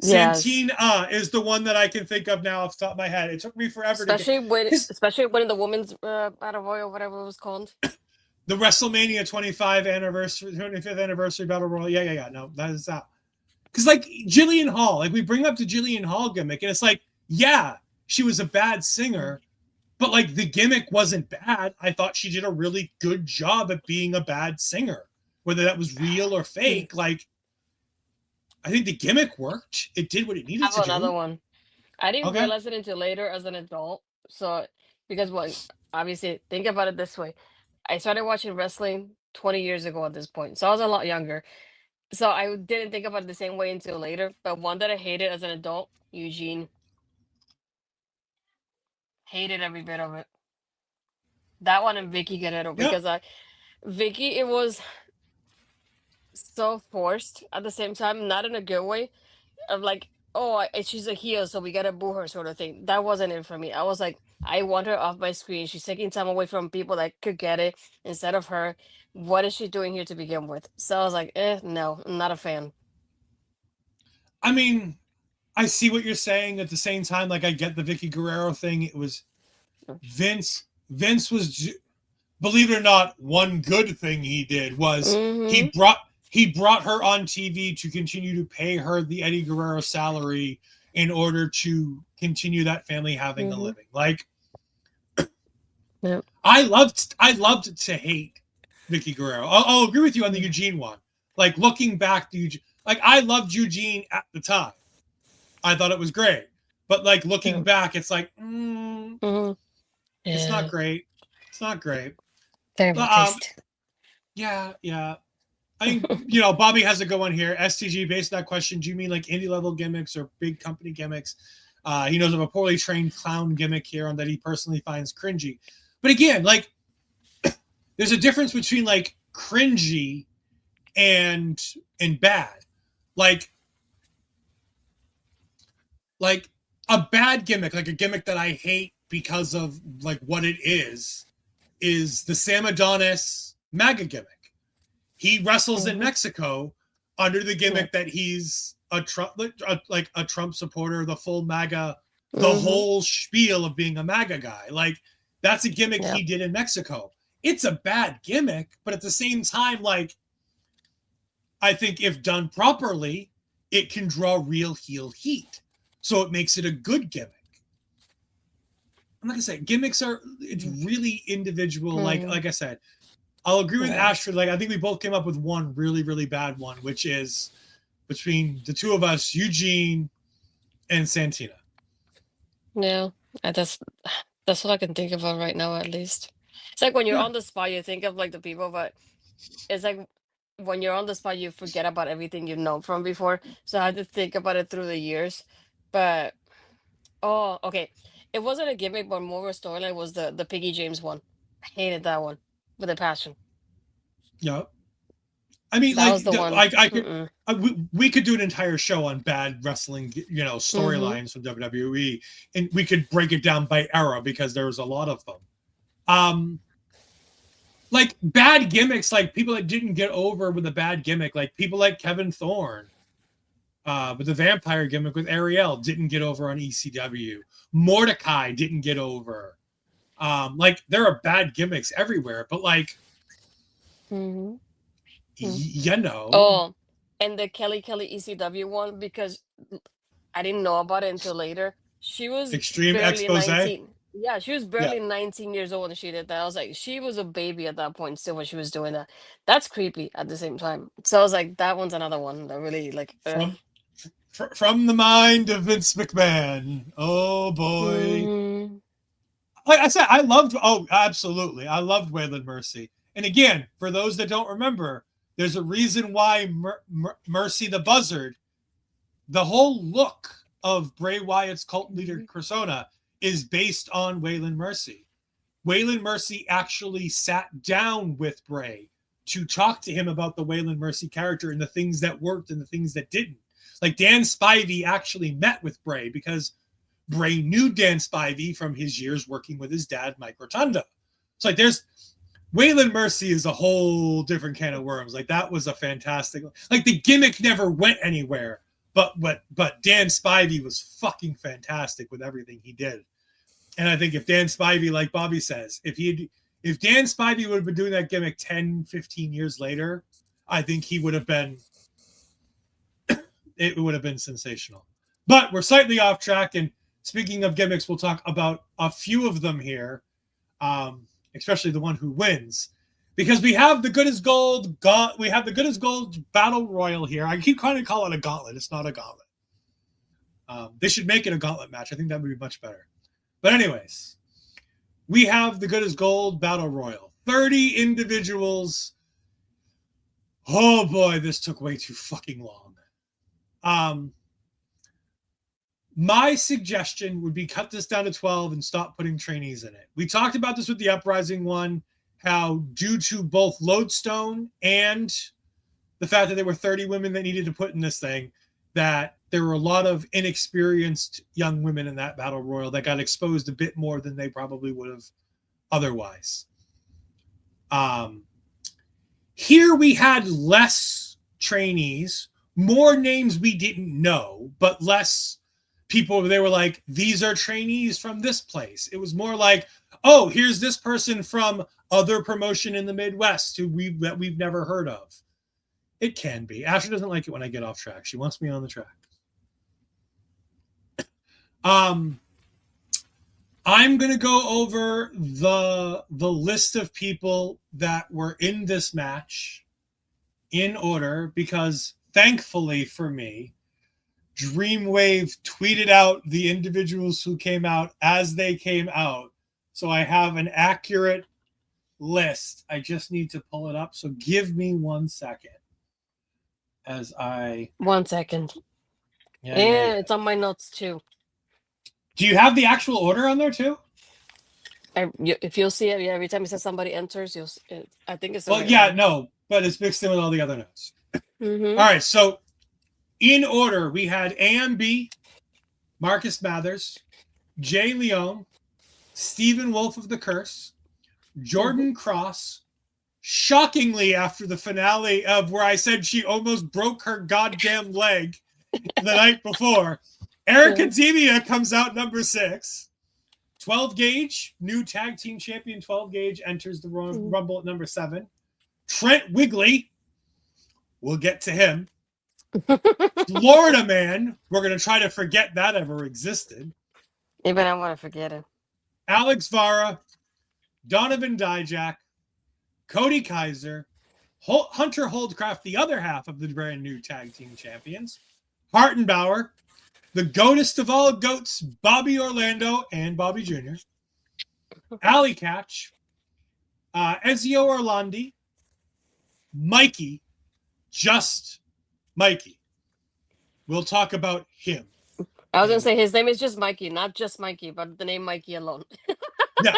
Yes. Santina is the one that I can think of now off the top of my head. It took me forever especially when the women's Battle Royal, whatever it was called. The WrestleMania 25th anniversary Battle Royal. Yeah. No, that is that. Because, like, Jillian Hall, like, we bring up the Jillian Hall gimmick, and it's like, yeah, she was a bad singer, but like, the gimmick wasn't bad. I thought she did a really good job at being a bad singer, whether that was real or fake. Like, I think the gimmick worked. It did what it needed to do. Another one. I didn't realize it until later as an adult. So, because obviously, think about it this way. I started watching wrestling 20 years ago at this point. So I was a lot younger. So I didn't think about it the same way until later. But one that I hated as an adult, Eugene. Hated every bit of it. That one and Vicky Guerrero. Because Vicky, it was so forced at the same time, not in a good way. Of like, oh, she's a heel, so we gotta boo her, sort of thing. That wasn't it for me. I was like, I want her off my screen. She's taking time away from people that could get it instead of her. What is she doing here to begin with? So I was like, no, I'm not a fan. I mean, I see what you're saying. At the same time, like, I get the Vicky Guerrero thing. It was Vince. Vince was, believe it or not, one good thing he did was he brought her on TV to continue to pay her the Eddie Guerrero salary in order to continue that family having a living. Like, I loved to hate Vicky Guerrero. I'll agree with you on the Eugene one. Like, looking back to Eugene, like, I loved Eugene at the time. I thought it was great. But like, looking back, it's like, it's not great. It's not great. Terrible taste. Yeah. I think, Bobby has a good one here. STG, based on that question, do you mean like indie level gimmicks or big company gimmicks? He knows of a poorly trained clown gimmick here that he personally finds cringy. But again, like, there's a difference between like cringy and bad. Like a bad gimmick, like a gimmick that I hate because of like what it is the Sam Adonis MAGA gimmick. He wrestles in Mexico under the gimmick that he's a Trump supporter, the full MAGA, the whole spiel of being a MAGA guy. Like, that's a gimmick he did in Mexico. It's a bad gimmick, but at the same time, like, I think if done properly, it can draw real heel heat. So it makes it a good gimmick. I'm not gonna say gimmicks are, it's really individual. Like I said, I'll agree with Astrid. Like, I think we both came up with one really, really bad one, which is between the two of us, Eugene and Santina. Yeah, that's what I can think of right now, at least. It's like when you're on the spot, you think of like the people, but it's like when you're on the spot, you forget about everything you know from before. So I had to think about it through the years. But okay, it wasn't a gimmick, but more of a storyline was the Piggy James one. I hated that one with a passion. Yeah. I mean, That like, was the one. I could, we could do an entire show on bad wrestling, storylines from WWE, and we could break it down by era because there was a lot of them. Like, bad gimmicks, like people that didn't get over with a bad gimmick, like people like Kevin Thorne, with the vampire gimmick with Ariel, didn't get over on ECW. Mordecai didn't get over. Like, there are bad gimmicks everywhere, but like, you know. Oh, and the Kelly ECW one, because I didn't know about it until later. She was Extreme barely Expose. 19. Yeah, she was barely 19 years old when she did that. I was like, she was a baby at that point still when she was doing that. That's creepy at the same time. So I was like, that one's another one that really like. From the mind of Vince McMahon. Oh boy. Like I said, I loved Waylon Mercy. And again, for those that don't remember, there's a reason why Mercy the Buzzard, the whole look of Bray Wyatt's cult leader persona, is based on Waylon Mercy. Waylon Mercy actually sat down with Bray to talk to him about the Waylon Mercy character and the things that worked and the things that didn't. Like, Dan Spivey actually met with Bray because Bray knew Dan Spivey from his years working with his dad, Mike Rotunda. It's like, there's Waylon Mercy is a whole different can of worms. Like, that was a fantastic, like, the gimmick never went anywhere, but Dan Spivey was fucking fantastic with everything he did. And I think if Dan Spivey, like Bobby says, if Dan Spivey would have been doing that gimmick 10, 15 years later, I think he would have been, it would have been sensational. But we're slightly off track, and speaking of gimmicks, we'll talk about a few of them here, especially the one who wins, because we have the Good as Gold. We have the Good as Gold Battle Royal here. I keep trying to call it a gauntlet. It's not a gauntlet. They should make it a gauntlet match. I think that would be much better. But anyways, we have the Good as Gold Battle Royal. 30 individuals. Oh boy, this took way too fucking long. My suggestion would be cut this down to 12 and stop putting trainees in it. We talked about this with the Uprising one, how due to both Lodestone and the fact that there were 30 women that needed to put in this thing, that there were a lot of inexperienced young women in that battle royal that got exposed a bit more than they probably would have otherwise. Here we had less trainees, more names we didn't know, but less people. They were like, these are trainees from this place. It was more like, oh, here's this person from other promotion in the Midwest that we've never heard of. It can be. Ashley doesn't like it when I get off track. She wants me on the track. I'm going to go over the list of people that were in this match in order, because thankfully for me, Dreamwave tweeted out the individuals who came out as they came out. So I have an accurate list. I just need to pull it up. So give me 1 second. As I... 1 second. Yeah, it's on my notes too. Do you have the actual order on there too? If you'll see it, yeah, every time it says somebody enters, I think it's the Well, right yeah, one. no, but it's mixed in with all the other notes. Mm-hmm. All right, so in order, we had AMB, Marcus Mathers, Jay Leone, Stephen Wolf of the Curse, Jordan Kross. Shockingly, after the finale of where I said she almost broke her goddamn leg the night before, Airica Demia comes out number 6. 12 Gaige, new tag team champion 12 Gaige, enters the Rumble at number 7. Trent Wrigley, we'll get to him. Florida Man, we're going to try to forget that ever existed. Even I want to forget it. Alex Vara, Donovan Dijak, Kody Kaiser, Hunter Holdcraft, the other half of the brand new tag team champions, Hartenbower, the goatest of all goats, Bobby Orlando and Bobby Jr., Allie Katch, Ezio Orlandi, Mikey, just Mikey. We'll talk about him. I was going to say his name is just Mikey, not just Mikey, but the name Mikey alone. Yeah.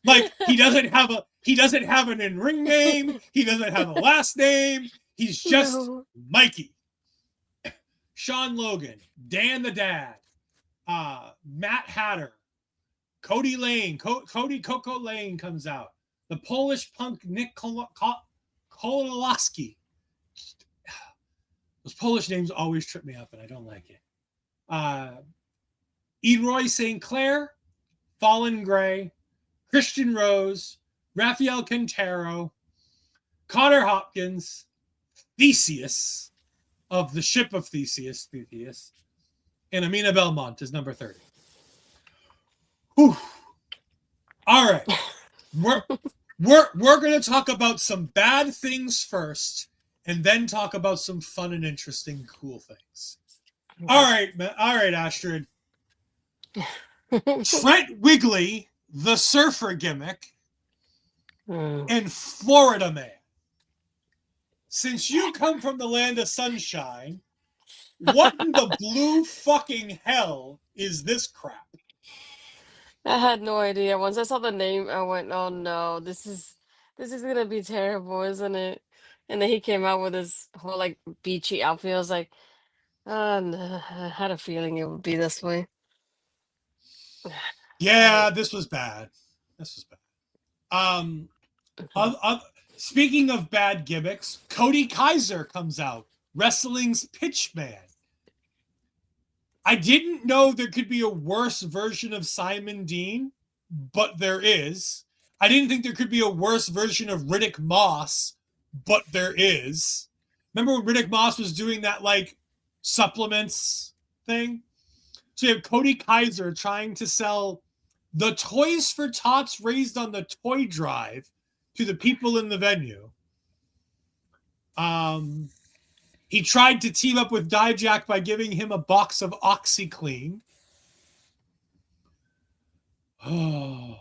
Like he doesn't have an in-ring name. He doesn't have a last name. He's just Mikey. Sean Logan, Dan the Dad, Matt Hatter, Kody Lane, Kody Coco Lane comes out. The Polish punk Nick Kolowski. Those Polish names always trip me up, and I don't like it. Eroy St. Clair, Fallyn Gray, Christian Rose, Rafael Quintero, Connor Hopkins, Theseus of the ship of Theseus, and Aminah Belmont is number 30. Whew. All right. We're going to talk about some bad things first, and then talk about some fun and interesting, cool things. All right, Astrid. Trent Wrigley, the surfer gimmick, and Florida Man. Since you come from the land of sunshine, what in the blue fucking hell is this crap? I had no idea. Once I saw the name, I went, "Oh no, this is gonna be terrible, isn't it?" And then he came out with his whole like beachy outfit. I was like, "Oh no," I had a feeling it would be this way. Yeah, this was bad. Speaking of bad gimmicks, Kody Kaiser comes out, wrestling's pitch man. I didn't know there could be a worse version of Simon Dean, but there is. I didn't think there could be a worse version of Riddick Moss, but there is. Remember when Riddick Moss was doing that like supplements thing? So you have Kody Kaiser trying to sell the Toys for Tots raised on the toy drive to the people in the venue. He tried to team up with Dijak by giving him a box of OxyClean. Oh.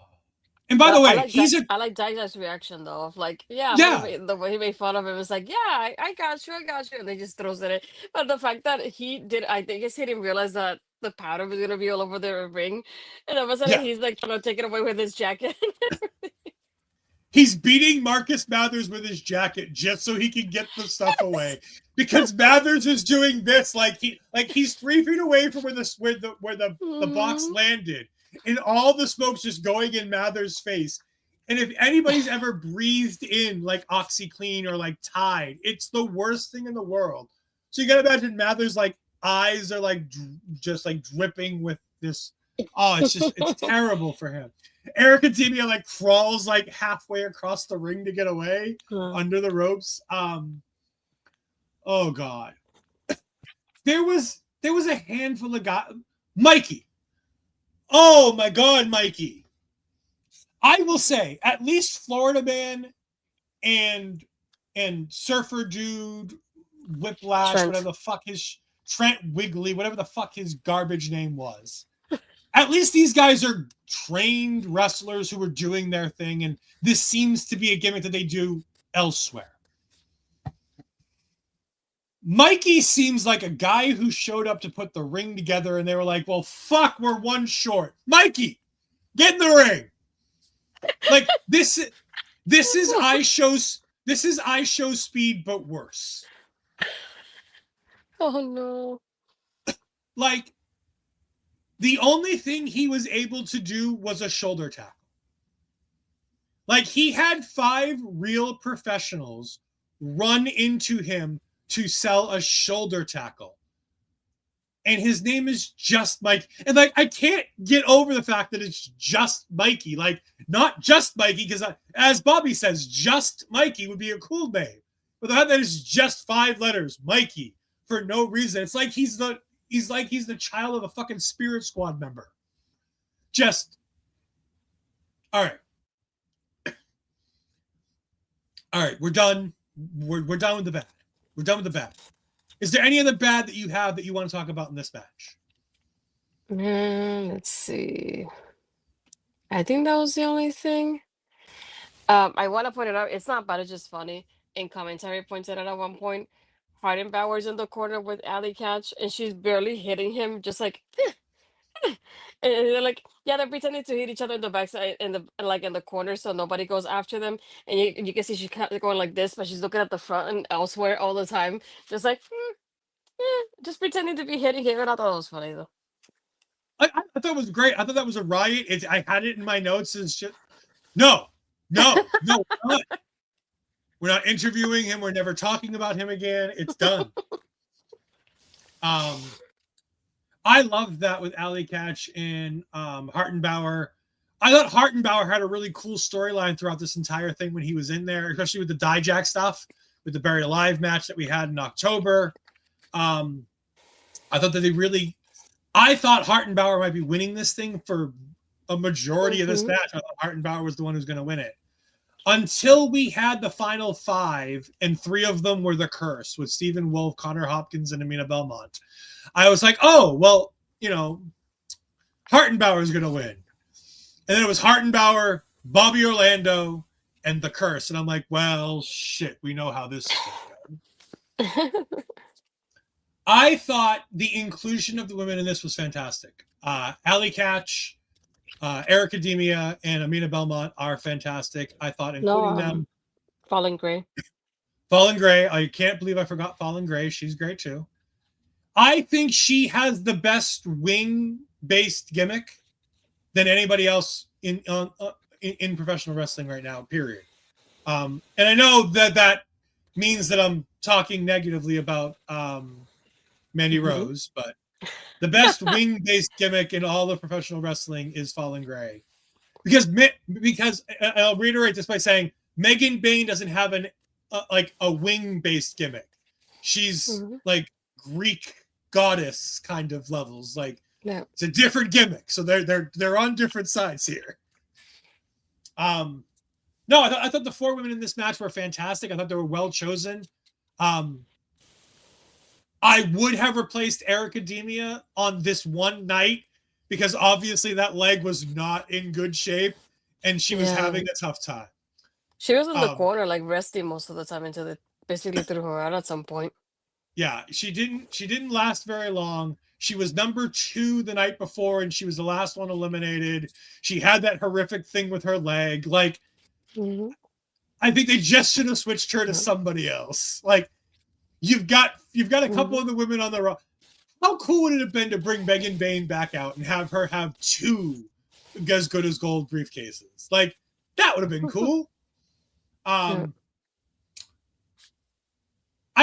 And by the way, I like Dijak's reaction though, of like, the way he made fun of him was like, I got you, and he just throws it in. But the fact that he didn't realize that the powder was gonna be all over the ring, and all of a sudden he's like trying to take it away with his jacket. He's beating Marcus Mathers with his jacket just so he can get the stuff away. Because Mathers is doing this like he's 3 feet away from where the box landed. And all the smoke's just going in Mathers' face. And if anybody's ever breathed in like OxyClean or like Tide, it's the worst thing in the world. So you gotta imagine Mathers' like eyes are like just like dripping with this. Oh, it's terrible for him. Airica Demia like crawls like halfway across the ring to get away under the ropes. Oh God. There was a handful of guys. Mikey. Oh my God, Mikey. I will say, at least Florida Man and Surfer Dude, Whiplash, Trent. whatever the fuck his Trent Wrigley, whatever the fuck his garbage name was. At least these guys are trained wrestlers who are doing their thing, and this seems to be a gimmick that they do elsewhere. Mikey seems like a guy who showed up to put the ring together, and they were like, well, fuck, we're one short. Mikey, get in the ring. Like, this is I show speed, but worse. Oh no. Like, the only thing he was able to do was a shoulder tackle. Like, he had 5 real professionals run into him to sell a shoulder tackle. And his name is just Mike. And like, I can't get over the fact that it's just Mikey. Like, not just Mikey, because as Bobby says, just Mikey would be a cool name. But the fact that it's just 5 letters, Mikey, for no reason. It's like he's the child of a fucking Spirit Squad member. Just all right. All right, we're done. We're done with the bad. We're done with the bad. Is there any other bad that you have that you want to talk about in this match? Let's see. I think that was the only thing. I want to point it out. It's not bad. It's just funny. In commentary, pointed out at one point, Hartenbower's in the corner with Allie Katch, and she's barely hitting him, just like. And they're like, yeah, they're pretending to hit each other in the backside, in the corner, so nobody goes after them. And you can see she's kind of going like this, but she's looking at the front and elsewhere all the time, just like, just pretending to be hitting him. And I thought it was funny though. I thought it was great. I thought that was a riot. I had it in my notes and shit. No. We're not interviewing him. We're never talking about him again. It's done. I loved that with Allie Katch and Hartenbower. I thought Hartenbower had a really cool storyline throughout this entire thing when he was in there, especially with the Dijak stuff, with the Buried Alive match that we had in October. I thought that I thought Hartenbower might be winning this thing for a majority of this match. I thought Hartenbower was the one who's going to win it. Until we had the final 5, and 3 of them were the curse with Stephen Wolf, Connor Hopkins, and Aminah Belmont. I was like, oh, well, Hartenbower is going to win. And then it was Hartenbower, Bobby Orlando, and the curse. And I'm like, well, shit, we know how this is going to go. I thought the inclusion of the women in this was fantastic. Allie Katch, Airica, Demia, and Aminah Belmont are fantastic. I thought including them. Fallyn Gray. Fallyn Gray. I can't believe I forgot Fallyn Gray. She's great too. I think she has the best wing-based gimmick than anybody else in professional wrestling right now, period. And I know that means that I'm talking negatively about Mandy Rose, but the best wing-based gimmick in all of professional wrestling is Fallyn Gray. Because I'll reiterate this by saying Megan Bayne doesn't have a wing-based gimmick. She's like Greek goddess kind of levels. Like, it's a different gimmick. So they're on different sides here. No, I thought the 4 women in this match were fantastic. I thought they were well chosen. I would have replaced Airica Demia on this one night because obviously that leg was not in good shape and she was having a tough time. She was in the corner, like resting most of the time until they basically threw her out at some point. Yeah, she didn't last very long. She was number 2 the night before, and she was the last one eliminated. She had that horrific thing with her leg. Like, I think they just should have switched her to somebody else. Like, you've got a couple of the women on the roster. How cool would it have been to bring Megan Bayne back out and have her have 2 as good as gold briefcases? Like, that would have been cool. I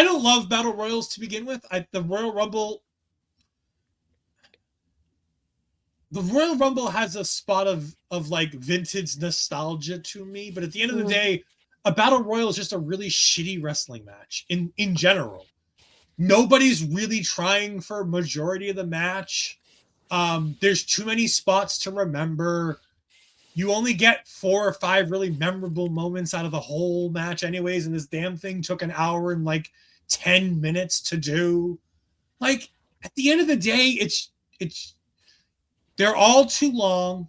don't love battle royals to begin with. The Royal Rumble has a spot of like vintage nostalgia to me, but at the end of the day, a battle royal is just a really shitty wrestling match in general. Nobody's really trying for a majority of the match. There's too many spots to remember. You only get 4 or 5 really memorable moments out of the whole match anyways, and this damn thing took an hour and like 10 minutes to do. Like, at the end of the day, it's they're all too long.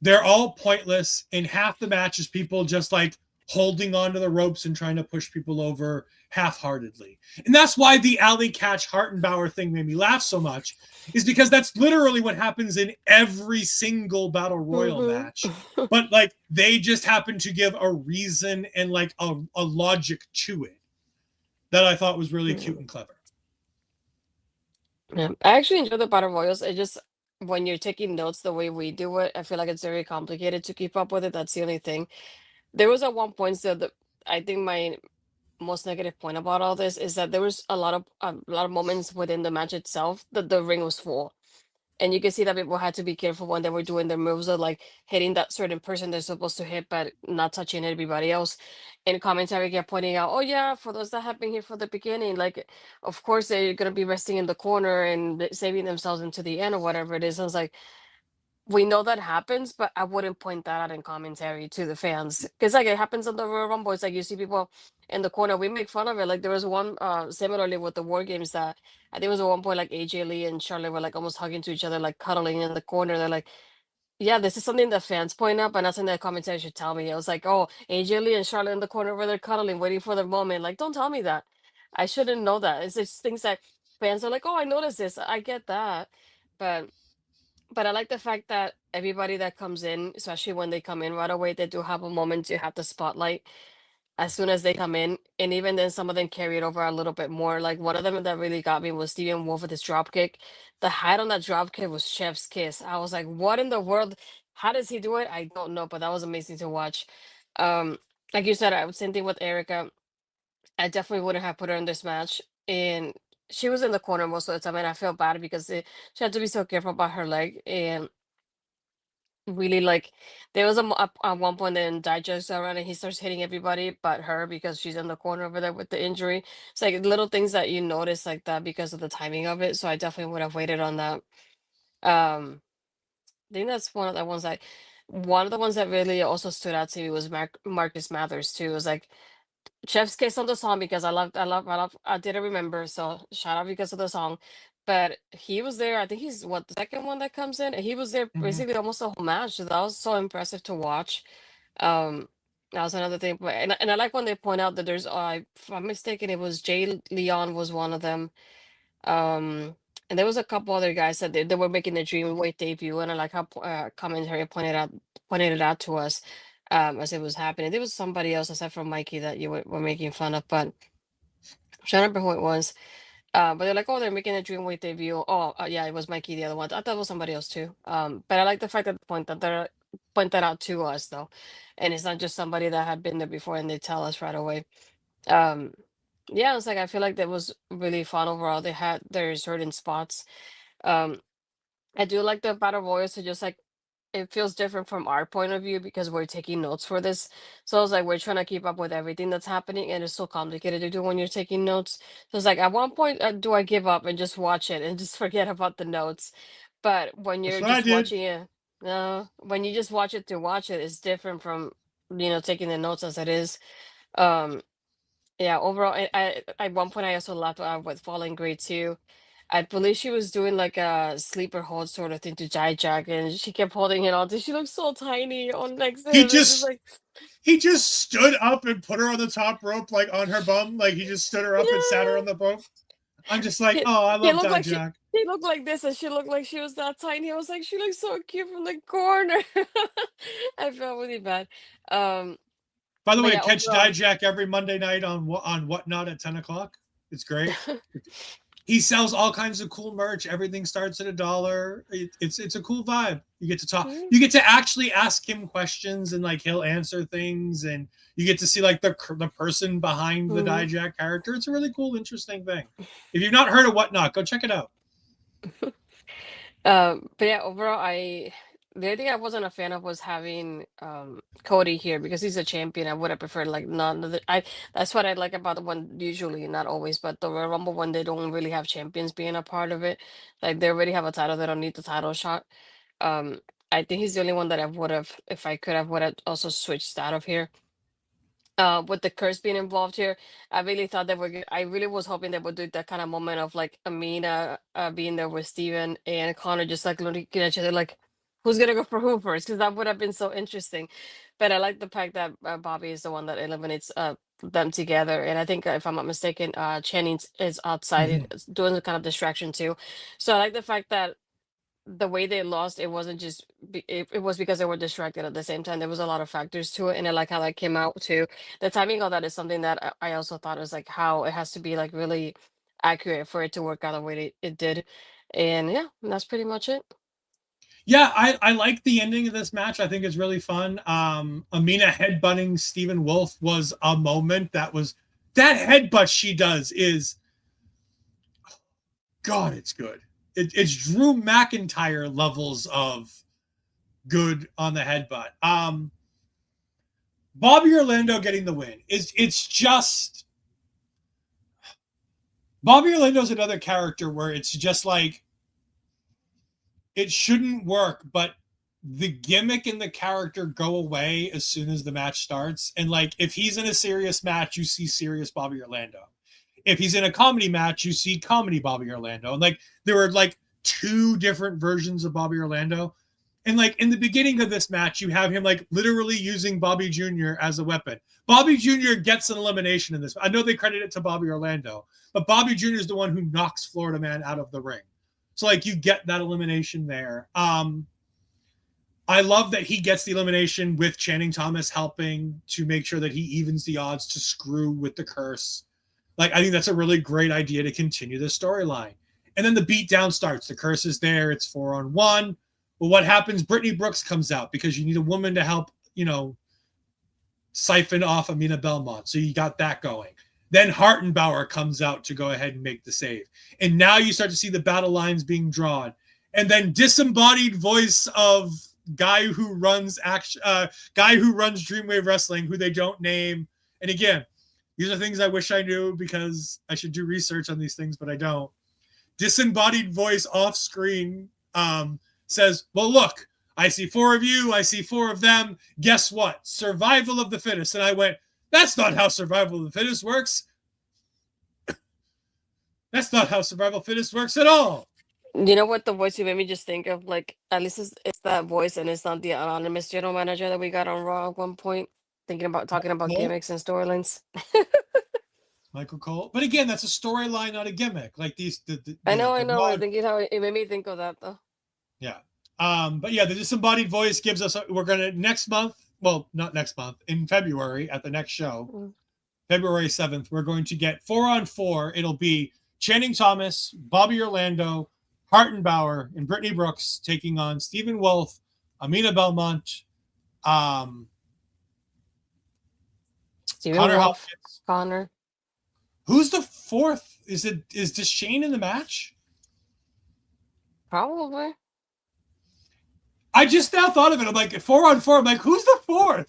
They're all pointless, and half the match is people just like holding onto the ropes and trying to push people over half-heartedly. And that's why the Allie Katch Hartenbower thing made me laugh so much, is because that's literally what happens in every single battle royal match. But like they just happen to give a reason and like a logic to it that I thought was really cute and clever. Yeah, I actually enjoy the battle royals. It just when you're taking notes the way we do it, I feel like it's very complicated to keep up with it. That's the only thing. There was at one point so I think my most negative point about all this is that there was a lot of moments within the match itself that the ring was full. And you can see that people had to be careful when they were doing their moves of like hitting that certain person they're supposed to hit, but not touching everybody else. And commentary kept pointing out, oh yeah, for those that have been here from the beginning, like of course they're gonna be resting in the corner and saving themselves into the end or whatever it is. I was like, we know that happens, but I wouldn't point that out in commentary to the fans because like it happens on the Royal Rumble. It's like you see people in the corner. We make fun of it. Like there was one similarly with the War Games that I think it was at one point like AJ Lee and Charlotte were like almost hugging to each other, like cuddling in the corner. They're like, yeah, this is something that fans point out, but not something that commentary should tell me. I was like, oh, AJ Lee and Charlotte in the corner where they're cuddling, waiting for their moment. Like, don't tell me that. I shouldn't know that. It's just things that fans are like, oh, I noticed this. I get that, but I like the fact that everybody that comes in, especially when they come in right away, they do have a moment to have the spotlight as soon as they come in. And even then, some of them carry it over a little bit more. Like one of them that really got me was Steven Wolf with his drop kick. The height on that drop kick was chef's kiss. I was like, what in the world? How does he do it? I don't know, but that was amazing to watch. Um, like you said, I would same thing with Airica. I definitely wouldn't have put her in this match. And she was in the corner most of the time, and I feel bad because she had to be so careful about her leg. And really like there was at one point then Dijak around and he starts hitting everybody but her because she's in the corner over there with the injury. It's like little things that you notice like that because of the timing of it. So I definitely would have waited on that. I think that's one of the ones that really also stood out to me was Marcus Mathers too. It was like Chef's Kiss on the song because I didn't remember, so shout out because of the song. But he was there. I think he's what the second one that comes in, and he was there basically almost the whole match. So that was so impressive to watch. Um, that was another thing. But and I like when they point out that there's if I'm mistaken, it was Jay Leon was one of them. And there was a couple other guys that they were making the Dreamwave debut, and I like how commentary pointed it out to us as it was happening. There was somebody else aside from Mikey that you were making fun of, but I'm trying to remember who it was. But they're like, oh, they're making a Dreamwave debut. Oh, yeah, it was Mikey, the other one. I thought it was somebody else too. But I like the fact that they're point that out to us though, and it's not just somebody that had been there before and they tell us right away. Um, yeah, it's like I feel like that was really fun overall. They had their certain spots. Um, I do like the battle royals to just like it feels different from our point of view because we're taking notes for this. So I was like, we're trying to keep up with everything that's happening, and it's so complicated to do when you're taking notes. So it's like, at one point, do I give up and just watch it and just forget about the notes? But when That's you're what I just did. watching it, when you just watch it to watch it, it's different from taking the notes as it is. Um, yeah, overall, I at one point I also laughed with Falling Grade too. I believe she was doing like a sleeper hold sort of thing to Dijak, and she kept holding it on. She looked so tiny on next to He him. It's just just like, he just stood up and put her on the top rope, like on her bum. Like he just stood her up and sat her yeah. on the boat. I'm just like, He, oh, I he love looked like Dijak. he looked like this, and she looked like she was that tiny. I was like, she looks so cute from the corner. I felt really bad. Um, By the but way, yeah, catch overall. Dijak every Monday night on Whatnot at 10 o'clock. It's great. He sells all kinds of cool merch. Everything starts at $1. It's a cool vibe. You get to talk. Mhm. You get to actually ask him questions, and like he'll answer things, and you get to see like the person behind the Mhm. Dijak character. It's a really cool, interesting thing. If you've not heard of Whatnot, go check it out. But yeah, overall, the only thing I wasn't a fan of was having Kody here because he's a champion. I would have preferred like none of the I that's what I like about the one usually, not always, but the Royal Rumble one they don't really have champions being a part of it. Like they already have a title, they don't need the title shot. Um, I think he's the only one that I would have, if I could have, would have also switched out of here. With the curse being involved here, I really thought that I really was hoping they would do that kind of moment of like Aminah being there with Steven and Connor just like looking at each other like, who's gonna go for who first, because that would have been so interesting. But I like the fact that Bobby is the one that eliminates them together, and I think if I'm not mistaken, Channing is outside doing the kind of distraction too. So I like the fact that the way they lost, it wasn't just it was because they were distracted at the same time. There was a lot of factors to it, and I like how that came out too. The timing of that is something that I also thought was like how it has to be like really accurate for it to work out the way it did. And yeah, that's pretty much it. Yeah, I like the ending of this match. I think it's really fun. Aminah headbutting Stephen Wolf was a moment that headbutt she does is, God, it's good. It's Drew McIntyre levels of good on the headbutt. Bobby Orlando getting the win. It's just Bobby Orlando's another character where it's just like it shouldn't work, but the gimmick and the character go away as soon as the match starts. And like if he's in a serious match, you see serious Bobby Orlando. If he's in a comedy match, you see comedy Bobby Orlando. And like there were like two different versions of Bobby Orlando. And like in the beginning of this match, you have him like literally using Bobby Jr. as a weapon. Bobby Jr. gets an elimination in this. I know they credit it to Bobby Orlando, but Bobby Jr. is the one who knocks Florida Man out of the ring. So like you get that elimination there. I love that he gets the elimination with Channing Thomas helping to make sure that he evens the odds to screw with the curse. Like, I think that's a really great idea to continue the storyline. And then the beatdown starts. The curse is there. It's 4-on-1. Well, what happens? Brittnie Brooks comes out because you need a woman to help, siphon off Aminah Belmont. So you got that going. Then Hartenbower comes out to go ahead and make the save. And now you start to see the battle lines being drawn. And then disembodied voice of guy who runs Dreamwave Wrestling, who they don't name. And again, these are things I wish I knew because I should do research on these things, but I don't. Disembodied voice off screen says, well, look, I see 4 of you. I see 4 of them. Guess what? Survival of the fittest. And I went, that's not how survival of the fittest works. That's not how survival of the fittest works at all. You know what the voice you made me just think of? Like, at least it's that voice and it's not the anonymous general manager that we got on Raw at one point, talking about gimmicks and storylines. Michael Cole. But again, that's a storyline, not a gimmick. Like these. I know. I'm thinking how it made me think of that, though. Yeah. But yeah, the disembodied voice gives us, we're going to next month, well, not next month, in February at the next show, February 7th, we're going to get 4-on-4. It'll be Channing Thomas, Bobby Orlando, Hartenbower, and Brittnie Brooks taking on Stephen Wolf, Aminah Belmont, Connor Hopkins. Connor. Who's the 4th? Is Deschain in the match? Probably. I just now thought of it. I'm like, 4-on-4. I'm like, who's the 4th?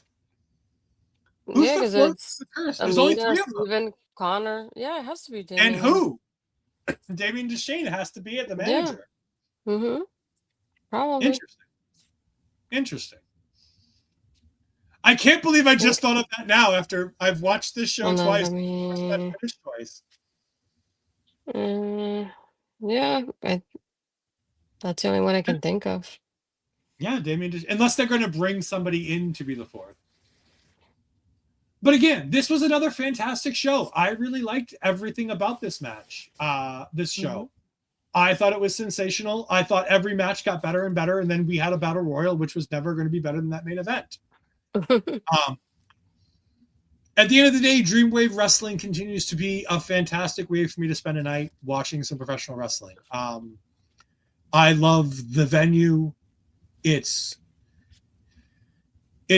Who's yeah, because it's There's only 3 of them. Stephen, Connor. Yeah, it has to be Damien. And who? Damien Deschain has to be at the manager. Yeah. Mm-hmm. Probably. Interesting. I can't believe I just thought of that now after I've watched this show twice. Twice. Yeah, that's the only one I can think of. Yeah, Damien, unless they're going to bring somebody in to be the 4th. But again, this was another fantastic show. I really liked everything about this match, this show. I thought it was sensational. I thought every match got better and better, and then we had a battle royal, which was never going to be better than that main event. At the end of the day, Dreamwave Wrestling continues to be a fantastic way for me to spend a night watching some professional wrestling. I love the venue. It's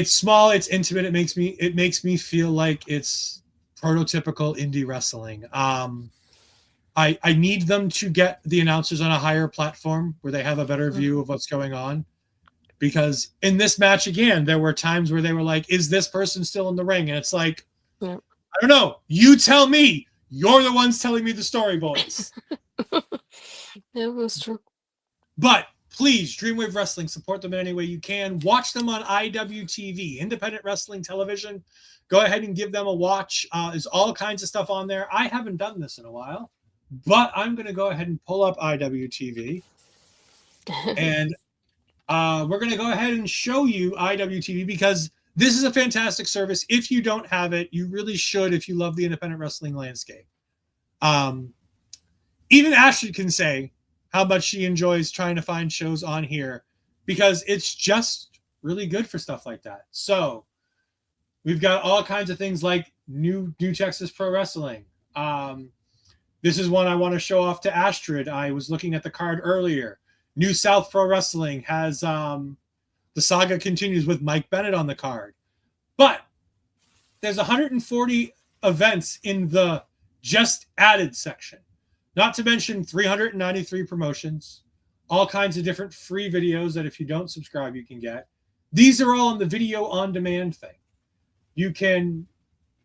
small, it's intimate. It makes me feel like it's prototypical indie wrestling. I need them to get the announcers on a higher platform where they have a better view of what's going on. Because in this match, again, there were times where they were like, is this person still in the ring? And it's like, I don't know. You tell me. You're the ones telling me the story, boys. Yeah, that's true. But please, Dreamwave Wrestling, support them in any way you can. Watch them on IWTV, Independent Wrestling Television. Go ahead and give them a watch. There's all kinds of stuff on there. I haven't done this in a while, but I'm going to go ahead and pull up IWTV. And We're going to go ahead and show you IWTV because this is a fantastic service. If you don't have it, you really should if you love the independent wrestling landscape. Even Ashley can say how much she enjoys trying to find shows on here because it's just really good for stuff like that. So we've got all kinds of things like New Texas Pro Wrestling. This is one I want to show off to Astrid. I was looking at the card earlier. New South Pro Wrestling has the saga continues with Mike Bennett on the card. But there's 140 events in the just added section. Not to mention 393 promotions, all kinds of different free videos that if you don't subscribe, you can get. These are all in the video on demand thing. You can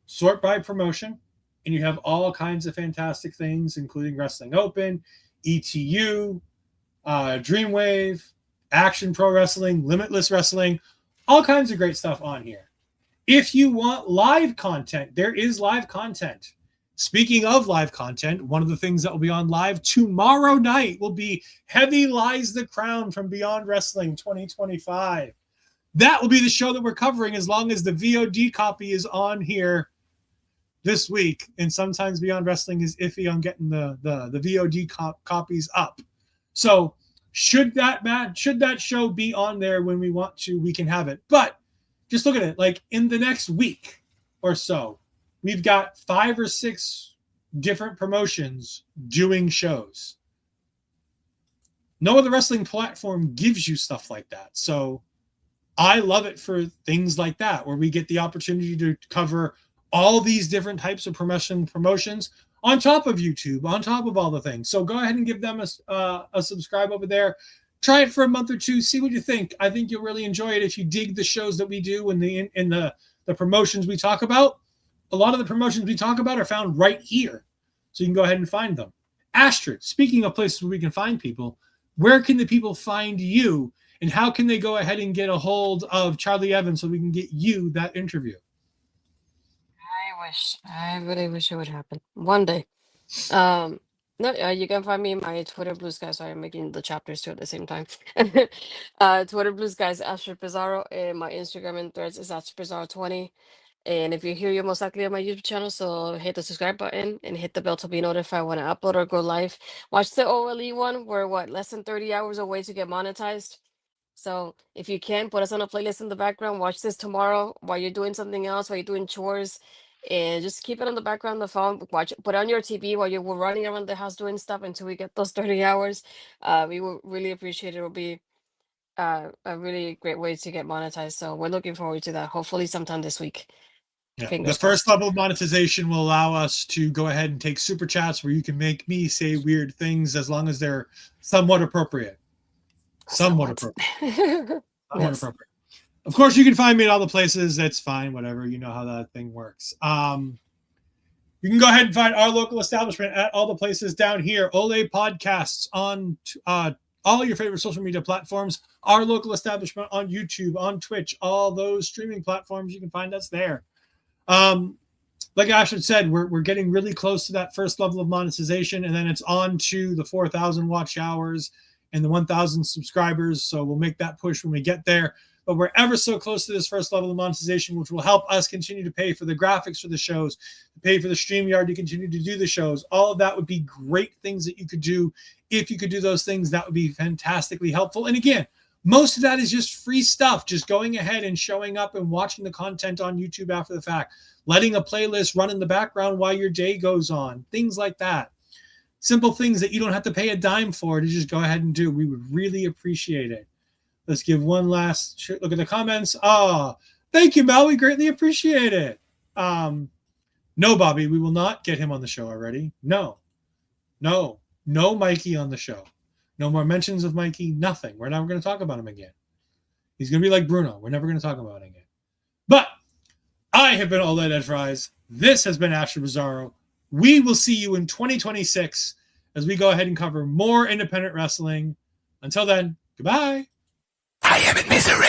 sort by promotion, and you have all kinds of fantastic things, including Wrestling Open, ETU, Dreamwave, Action Pro Wrestling, Limitless Wrestling, all kinds of great stuff on here. If you want live content, there is live content. Speaking of live content, one of the things that will be on live tomorrow night will be Heavy Lies the Crown from Beyond Wrestling 2025. That will be the show that we're covering as long as the VOD copy is on here this week. And sometimes Beyond Wrestling is iffy on getting the VOD copies up. So should that show be on there when we want to, we can have it. But just look at it, like in the next week or so, we've got 5 or 6 different promotions doing shows. No other wrestling platform gives you stuff like that. So I love it for things like that, where we get the opportunity to cover all these different types of promotions on top of YouTube, on top of all the things. So go ahead and give them a subscribe over there. Try it for a month or two. See what you think. I think you'll really enjoy it if you dig the shows that we do and the promotions we talk about. A lot of the promotions we talk about are found right here. So you can go ahead and find them. Astrid, speaking of places where we can find people, where can the people find you? And how can they go ahead and get a hold of Charlie Evans so we can get you that interview? I really wish it would happen one day. You can find me in my Twitter Blue Sky. Sorry, I'm making the chapters two at the same time. Twitter Blue Sky is Astrid Pizarro, and my Instagram and Threads is Astrid Pizarro 20. And if you're here, you're most likely on my YouTube channel, so hit the subscribe button and hit the bell to be notified when I upload or go live. Watch the OLE one. We're less than 30 hours away to get monetized. So if you can, put us on a playlist in the background. Watch this tomorrow while you're doing something else, while you're doing chores, and just keep it on the background on the phone. Watch it, put it on your TV while you're running around the house doing stuff until we get those 30 hours. We will really appreciate it. It will be a really great way to get monetized. So we're looking forward to that. Hopefully sometime this week. Yeah. The first level of monetization will allow us to go ahead and take super chats where you can make me say weird things as long as they're somewhat appropriate. Somewhat appropriate. Appropriate. Of course, you can find me at all the places. That's fine. Whatever. You know how that thing works. You can go ahead and find our local establishment at all the places down here. Ole Podcasts on all your favorite social media platforms. Our local establishment on YouTube, on Twitch, all those streaming platforms. You can find us there. Like Ashton said, we're getting really close to that first level of monetization, and then it's on to the 4,000 watch hours and the 1,000 subscribers. So we'll make that push when we get there. But we're ever so close to this first level of monetization, which will help us continue to pay for the graphics for the shows, pay for the StreamYard to continue to do the shows. All of that would be great things that you could do. If you could do those things, that would be fantastically helpful. And again, most of that is just free stuff, just going ahead and showing up and watching the content on YouTube after the fact, letting a playlist run in the background while your day goes on, things like that. Simple things that you don't have to pay a dime for to just go ahead and do. We would really appreciate it. Let's give one last look at the comments. Thank you, Mel. We greatly appreciate it. No, Bobby, we will not get him on the show already. No, Mikey on the show. No more mentions of Mikey, nothing. We're never going to talk about him again. He's going to be like Bruno. We're never going to talk about him again. But I have been Ole Ed Fries. This has been Astrid Pizarro. We will see you in 2026 as we go ahead and cover more independent wrestling. Until then, goodbye. I am in misery.